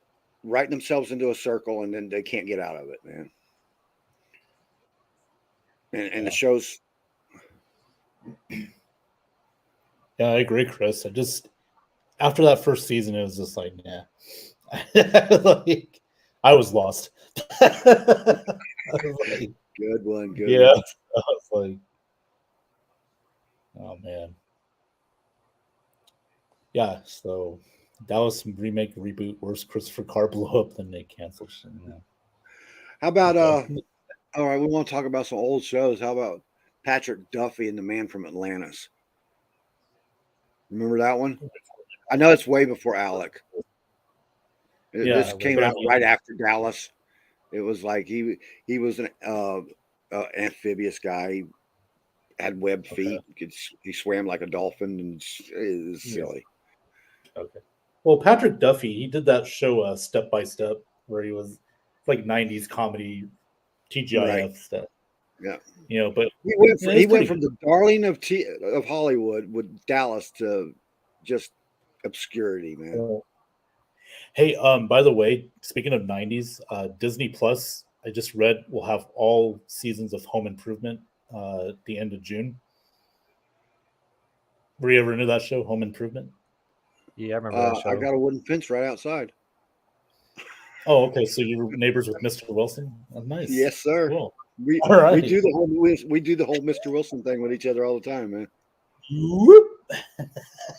write themselves into a circle and then they can't get out of it, man. And the shows. Yeah, I agree, Chris. After that first season, it was just like, like, I was lost. I was like, good one. Yeah. I was like, oh man. Yeah, so Dallas remake, reboot, worst Christopher Carr blow up, then they canceled. How about all right, we want to talk about some old shows. How about Patrick Duffy and the Man from Atlantis? Remember that one? I know it's way before Alec. This came out right after Dallas. It was like he was an amphibious guy. He had webbed feet. He swam like a dolphin, and it was silly. Okay. Well, Patrick Duffy, he did that show Step by Step, where he was like 90s comedy TGIF stuff. Yeah. But he went from the darling of Hollywood with Dallas to just obscurity, man. Hey, by the way, speaking of 90s, Disney Plus, I just read, will have all seasons of Home Improvement at the end of June. Were you ever into that show, Home Improvement? Yeah, I remember that show. I got a wooden fence right outside. Oh, okay. So you're neighbors with Mr. Wilson? Oh, nice. Yes, sir. Cool. We do the whole Mr. Wilson thing with each other all the time, man.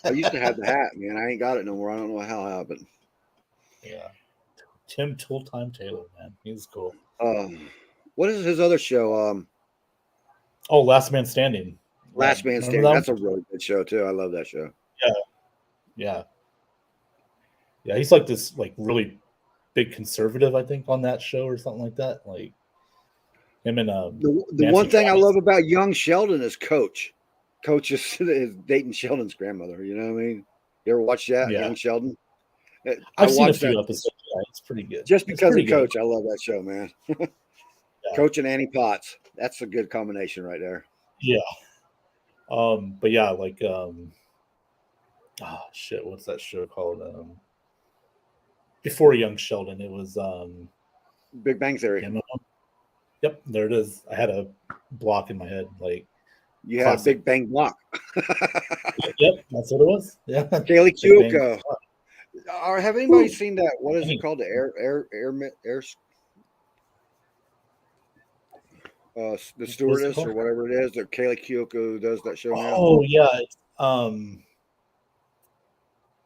I used to have the hat, man. I ain't got it no more. I don't know how it happened. Yeah. Tim Tooltime Taylor, man. He's cool. What is his other show? Last Man Standing. Last Man Standing. That's a really good show too. I love that show. Yeah. He's like this, like really big conservative, I think, on that show or something like that. Like him and the one thing I love about young Sheldon is Coach. Coach is dating Sheldon's grandmother. You know what I mean? You ever watch that, Young Sheldon? I've seen a few episodes. Yeah, it's pretty good. Just because of Coach, I love that show, man. Coach and Annie Potts. That's a good combination right there. Yeah. But yeah, like what's that show called? Before Young Sheldon, it was Big Bang Theory. Yep, there it is. I had a block in my head. Like You had Classic. Big Bang Block. Yep, that's what it was. Yeah. Kaylee Big Bang. Cuoco. Or have anybody Woo. seen that? What is it called? The the stewardess or called? whatever it is. That Kaylee Cuoco does that show now. Oh yeah,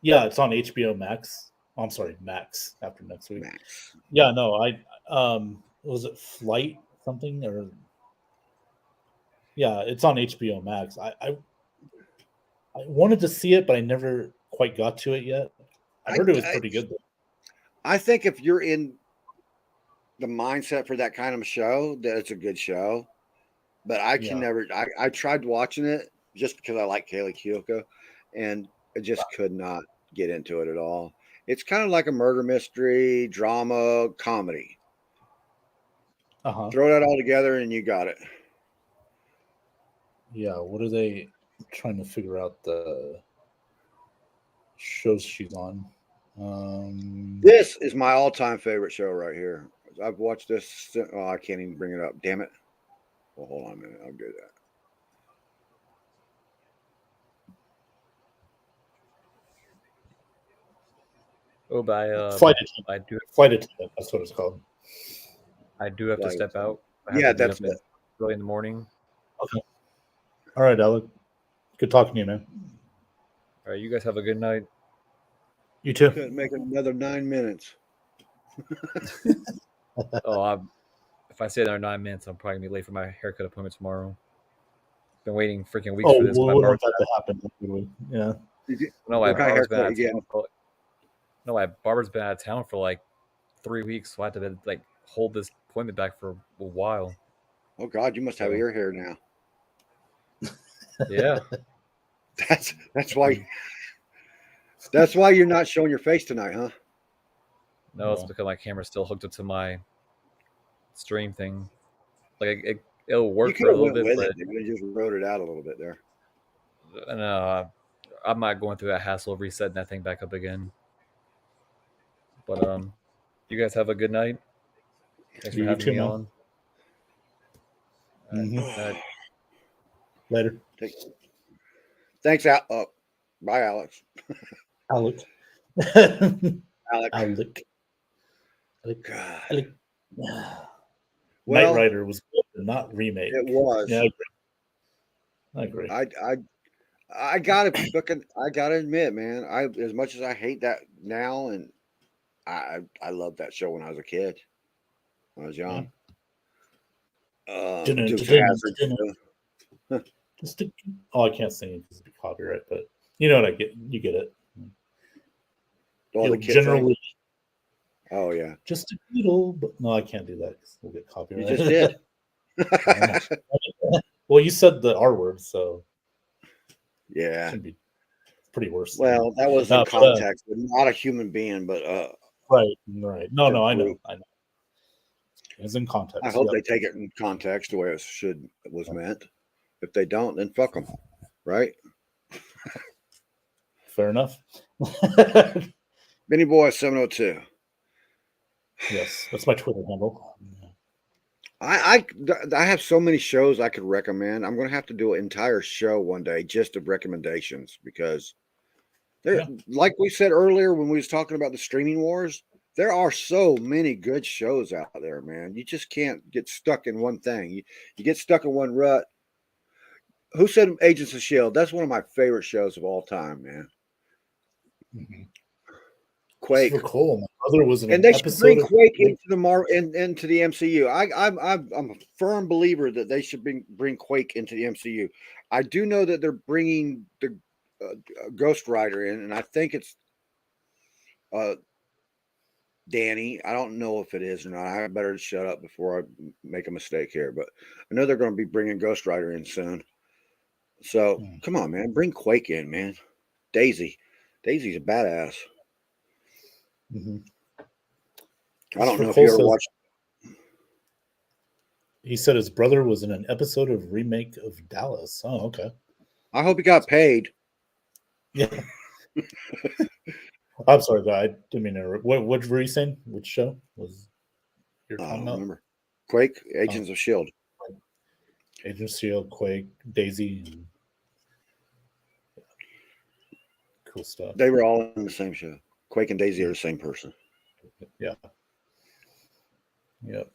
yeah, it's on HBO Max. Oh, I'm sorry, Max after next week. Max. Yeah, no, was it Flight something or yeah, it's on HBO Max. I wanted to see it, but I never quite got to it yet. I heard it was pretty good though. I think if you're in the mindset for that kind of a show, that it's a good show. But I can never. I tried watching it just because I like Kaylee Cuoco, and I just could not get into it at all. It's kind of like a murder mystery, drama, comedy. Throw that all together, and you got it. Yeah, what are they trying to figure out the shows she's on? This is my all-time favorite show right here. I've watched this. Oh, I can't even bring it up. Damn it. Well, hold on a minute. I'll do that. Oh, by Flight Attendant. That's what it's called. I do have to step out. Yeah, that's it. Early in the morning. Okay. All right, Alec. Good talking to you, man. All right, you guys have a good night. You too. Couldn't make it another 9 minutes. If I say another 9 minutes, I'm probably gonna be late for my haircut appointment tomorrow. Been waiting freaking weeks for this. Well, we want that to happen. Yeah. No, my barber's been out of town for, my barber's been out of town for like 3 weeks, so I had to like hold this appointment back for a while. Oh God, you must have your hair now. Yeah. That's why. That's why you're not showing your face tonight, huh? No, it's because my camera's still hooked up to my stream thing. Like it'll work for a little bit, but you just wrote it out a little bit there. No, I'm not going through that hassle of resetting that thing back up again. But you guys have a good night. Thanks for having me on. Later. Thanks, Al. Bye, Alex. Alec. Alec. Alec. Knight Rider was good, not remake. It was. Yeah, I agree. I gotta admit, man. As much as I hate that now, and I loved that show when I was a kid. When I was young. I can't sing it because it's copyright, but you know what I get. You get it. Generally. Oh yeah. Just a little, but no, I can't do that because we'll get copyright. You just did. Well, you said the R word, so yeah, it be pretty worse. Well, that was in context, but not a human being, but right. No, I know. It's in context. I hope they take it in context the way it was meant. If they don't, then fuck them, right? Fair enough. Benny Boy 702. Yes, that's my Twitter handle. I have so many shows I could recommend. I'm going to have to do an entire show one day just of recommendations because like we said earlier when we was talking about the streaming wars, there are so many good shows out there, man. You just can't get stuck in one thing. You get stuck in one rut. Who said Agents of S.H.I.E.L.D.? That's one of my favorite shows of all time, man. Mm-hmm. Quake. So cool. My brother was in and they should bring Quake into the into the MCU. I'm a firm believer that they should bring Quake into the MCU. I do know that they're bringing the Ghost Rider in, and I think it's Danny. I don't know if it is or not. I better shut up before I make a mistake here. But I know they're going to be bringing Ghost Rider in soon. So come on, man, bring Quake in, man. Daisy's a badass. Mm-hmm. I don't know if you ever watched. He said his brother was in an episode of remake of Dallas. Oh, okay. I hope he got paid. Yeah. I'm sorry, I didn't mean to. What were you saying? Which show was you're talking about? Remember Quake, Agents of S.H.I.E.L.D. Agent Shield, Quake, Daisy, and cool stuff. They were all in the same show. Quake and Daisy are the same person. Yeah. Yep.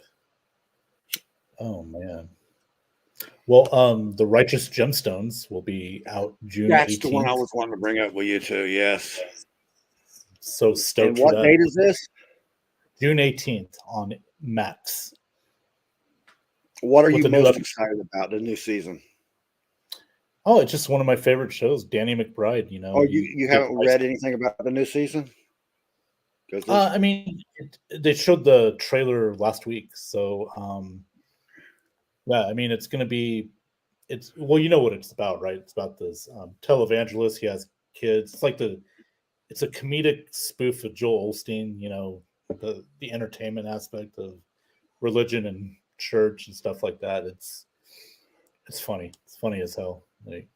Oh man. Well, the Righteous Gemstones will be out June 18th. That's the one I was wanting to bring up with you too. Yes. So stoked And what for that. date is this? June 18th on Max. What are With you the new most episode. excited about the new season? Oh, it's just one of my favorite shows, Danny McBride. You know. Oh, you haven't read anything about the new season? I mean, they showed the trailer last week, so yeah. I mean, it's going to be. It's well, you know what it's about, right? It's about this televangelist. He has kids. It's a comedic spoof of Joel Osteen. You know, the entertainment aspect of religion and church and stuff like that. It's funny. It's funny as hell. Like,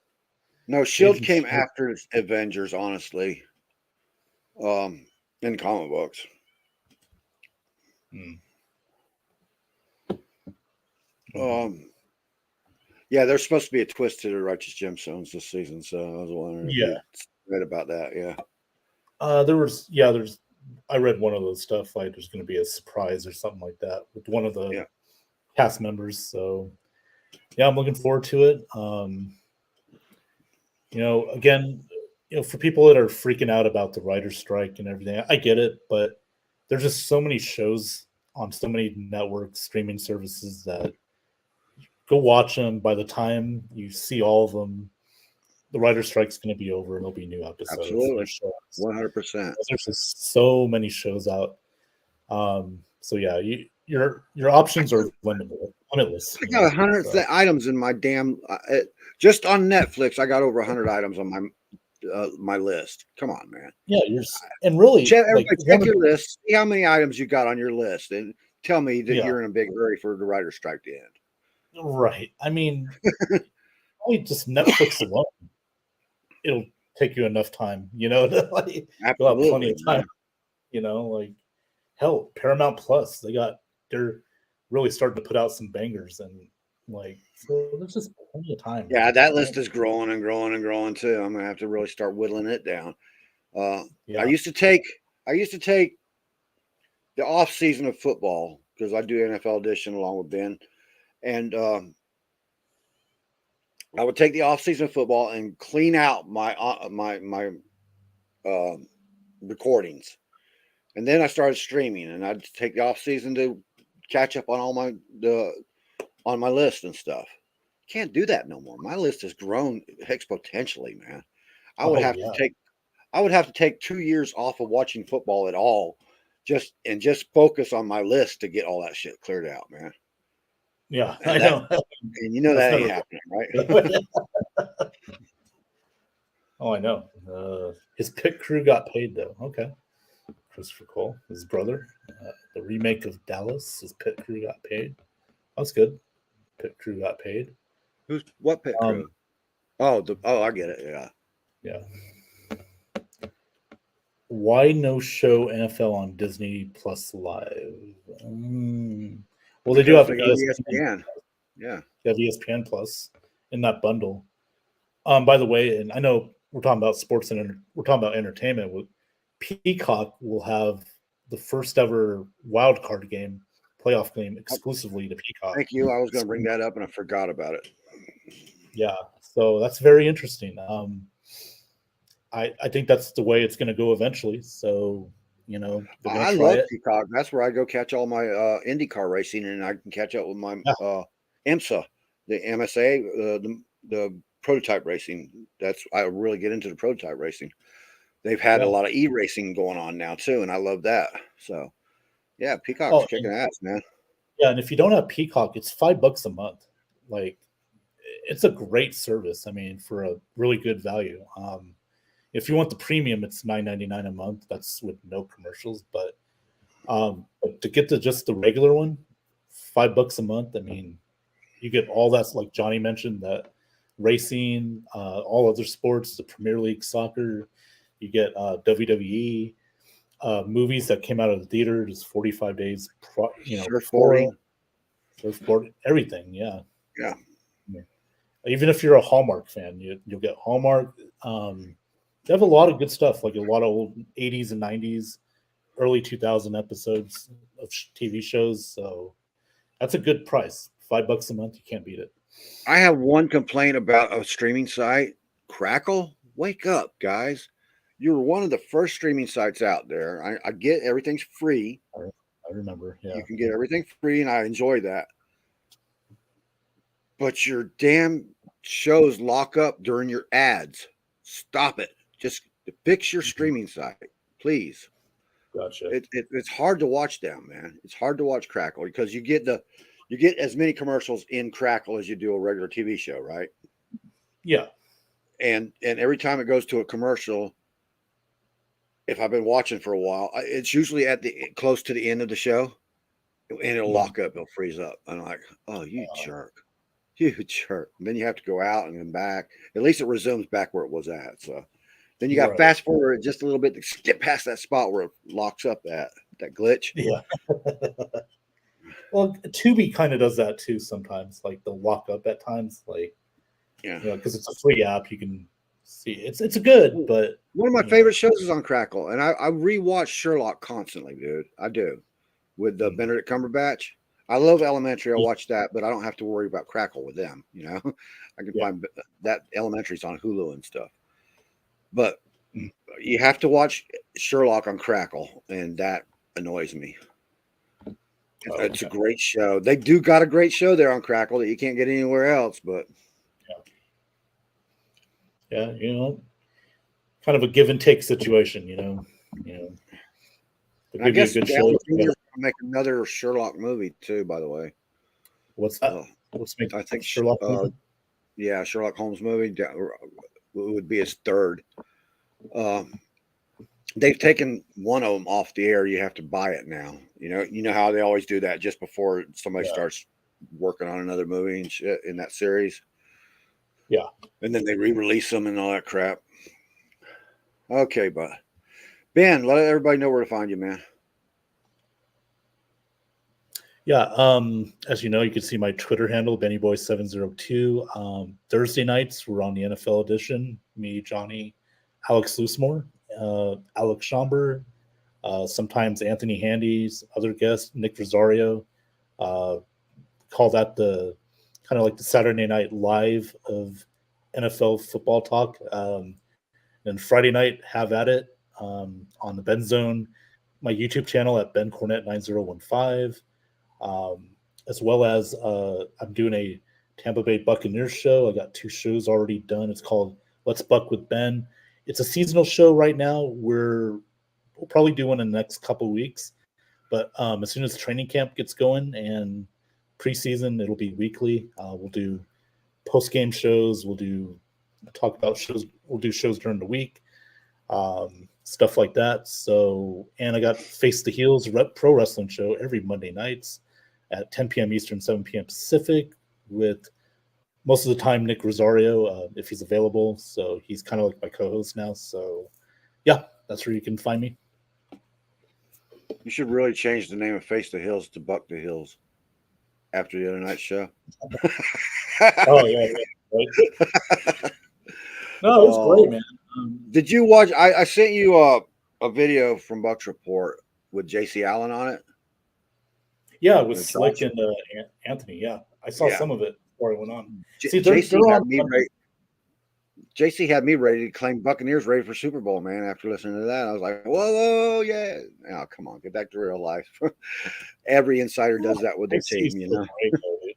no, Shield Agent came Shield. after Avengers, honestly. In comic books. Yeah, there's supposed to be a twist to the Righteous Gemstones this season, so I was wondering if you read about that. Yeah. I read one of those stuff like there's going to be a surprise or something like that with one of the cast members. So yeah, I'm looking forward to it. You know, again, you know, for people that are freaking out about the writer's strike and everything, I get it, but there's just so many shows on so many networks, streaming services that go watch them. By the time you see all of them, the writer's strike's going to be over and there'll be new episodes. Absolutely. 100%. There's just so many shows out. So yeah, your options are limitless. I got 100 items in my damn just on Netflix. I got over 100 items on my list. Come on, man. Yeah, and really check your list. See how many items you got on your list, and tell me that you're in a big hurry for the writer's strike to end. Right. I mean, only just Netflix alone, it'll take you enough time, you know, to like you'll have plenty of time. Man. You know, like hell, Paramount Plus, they're really starting to put out some bangers, and like so there's just plenty of time. Yeah, that list is growing and growing and growing too. I'm gonna have to really start whittling it down. I used to take the off season of football because I do NFL edition along with Ben, and I would take the off season of football and clean out my recordings, and then I started streaming, and I'd take the off season to catch up on all on my list and stuff. Can't do that no more. My list has grown exponentially, man. I would have to take 2 years off of watching football at all, just focus on my list to get all that shit cleared out, man. Yeah, I know. And you know that ain't happening, right? Oh, I know. His pit crew got paid though. Okay. Christopher Cole, his brother, the remake of Dallas, his pit crew got paid. That's good. Pit crew got paid. What pit crew? I get it. Yeah. Yeah. Why no show NFL on Disney Plus Live? Well, they do have ESPN. Yeah. They have ESPN Plus in that bundle. By the way, and I know we're talking about sports and we're talking about entertainment. Peacock will have the first ever wild card game, playoff game, exclusively to Peacock. Thank you. I was going to bring that up and I forgot about it. Yeah, so that's very interesting. I think that's the way it's going to go eventually. So, you know, I love Peacock. That's where I go catch all my IndyCar racing, and I can catch up with my IMSA, the MSA, the prototype racing. I really get into the prototype racing. They've had a lot of e-racing going on now too, and I love that. So, yeah, Peacock's kicking ass, man. Yeah, and if you don't have Peacock, it's $5 a month. Like, it's a great service. I mean, for a really good value. If you want the premium, it's $9.99 a month. That's with no commercials. But to get to just the regular one, $5 a month. I mean, you get all that's like Johnny mentioned, that racing, all other sports, the Premier League soccer. You get WWE movies that came out of the theater just 45 days. Surfboarding, everything. Yeah. Yeah. Even if you're a Hallmark fan, you'll get Hallmark. They have a lot of good stuff, like a lot of old 80s and 90s, early 2000 episodes of TV shows. So that's a good price. $5 a month, you can't beat it. I have one complaint about a streaming site, Crackle. Wake up, guys. You're one of the first streaming sites out there. I get everything's free. I remember. Yeah. You can get everything free, and I enjoy that. But your damn shows lock up during your ads. Stop it. Just fix your streaming site, please. Gotcha. It's hard to watch them, man. It's hard to watch Crackle because you get as many commercials in Crackle as you do a regular TV show, right? Yeah. And every time it goes to a commercial, if I've been watching for a while, it's usually at the close to the end of the show, and it'll lock up, it'll freeze up. And I'm like, oh, you jerk. You jerk. And then you have to go out and then back. At least it resumes back where it was at. So then you got to fast forward just a little bit to get past that spot where it locks up that glitch. Yeah. Well, Tubi kind of does that too sometimes. Like they'll lock up at times. Like, yeah, because it's a free app, you can see it's a good. But one of my favorite shows is on Crackle, and I rewatch Sherlock constantly, dude. I do with the Benedict Cumberbatch. I love Elementary. I watch that, but I don't have to worry about Crackle with them. You know, I can find that Elementary's on Hulu and stuff. But you have to watch Sherlock on Crackle, and that annoys me. It's a great show. They do got a great show there on Crackle that you can't get anywhere else. But yeah, kind of a give and take situation. I guess they'll make another Sherlock movie too. By the way, what's that? I think Sherlock. Yeah, Sherlock Holmes movie would be his third. They've taken one of them off the air. You have to buy it now. You know how they always do that just before somebody starts working on another movie and shit in that series. Yeah, and then they re-release them and all that crap. Okay, but Ben, let everybody know where to find you, man. Yeah, as you know, you can see my Twitter handle, BennyBoy702. Thursday nights, we're on the NFL edition. Me, Johnny, Alex Loosemore, Alex Schomburg, sometimes Anthony Handy's other guest, Nick Rosario. Call that the kind of like the Saturday Night Live of NFL football talk. And Friday night, have at it on the Ben Zone, my YouTube channel at Ben Cornett 9015. As well as I'm doing a Tampa Bay Buccaneers show. I got 2 shows already done. It's called Let's Buck with Ben. It's a seasonal show right now. We'll probably do one in the next couple of weeks. But as soon as training camp gets going and preseason, it'll be weekly. We'll do post-game shows. We'll talk about shows. We'll do shows during the week, stuff like that. So, and I got Face the Heels pro wrestling show every Monday nights at 10 p.m. Eastern, 7 p.m. Pacific, with most of the time Nick Rosario, if he's available. So he's kind of like my co-host now. So yeah, that's where you can find me. You should really change the name of Face the Hills to Buck the Hills after the other night's show. Oh yeah, right. No, it's great, man. Did you watch? I sent you a video from Buck's Report with JC Allen on it. Yeah, it was Slick and Anthony. Yeah, I saw some of it before I went on. JC had me ready to claim Buccaneers ready for Super Bowl, man. After listening to that, I was like, whoa, yeah. Oh, come on, get back to real life. Every insider does that with their team, you know.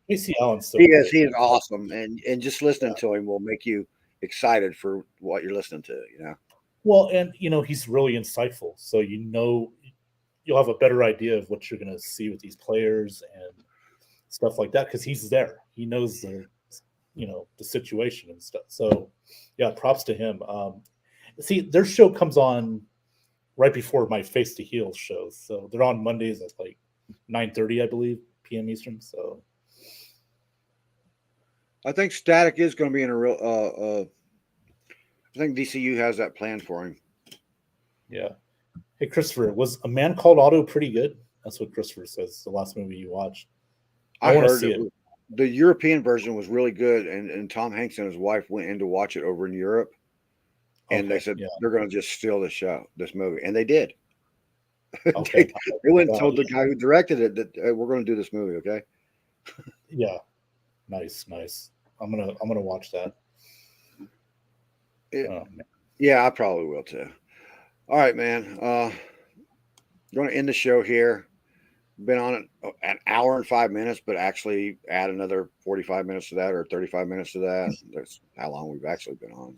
JC Allen's so he is awesome, and just listening to him will make you excited for what you're listening to, you know. Well, and he's really insightful, so you'll have a better idea of what you're going to see with these players and stuff like that because he's there. He knows the situation and stuff. So, yeah, props to him. See, their show comes on right before my Face to Heels show, so they're on Mondays at like 9:30, I believe, p.m. Eastern. So, I think Static is going to be in a real. I think DCU has that plan for him. Yeah. Hey, Christopher, was A Man Called Otto pretty good? That's what Christopher says. The last movie you watched. I want to see it. the European version was really good, and Tom Hanks and his wife went in to watch it over in Europe, and they Okay, said yeah. they're going to just steal this movie, and they did. Okay. They went and Well, told the guy who directed it that we're going to do this movie. Okay. yeah. Nice. I'm gonna watch that. It- Oh, man. yeah, I probably will too. All right, man. Going to end the show here. Been on it an hour and 5 minutes, but actually add another 45 minutes to that or 35 minutes to that. That's how long we've actually been on.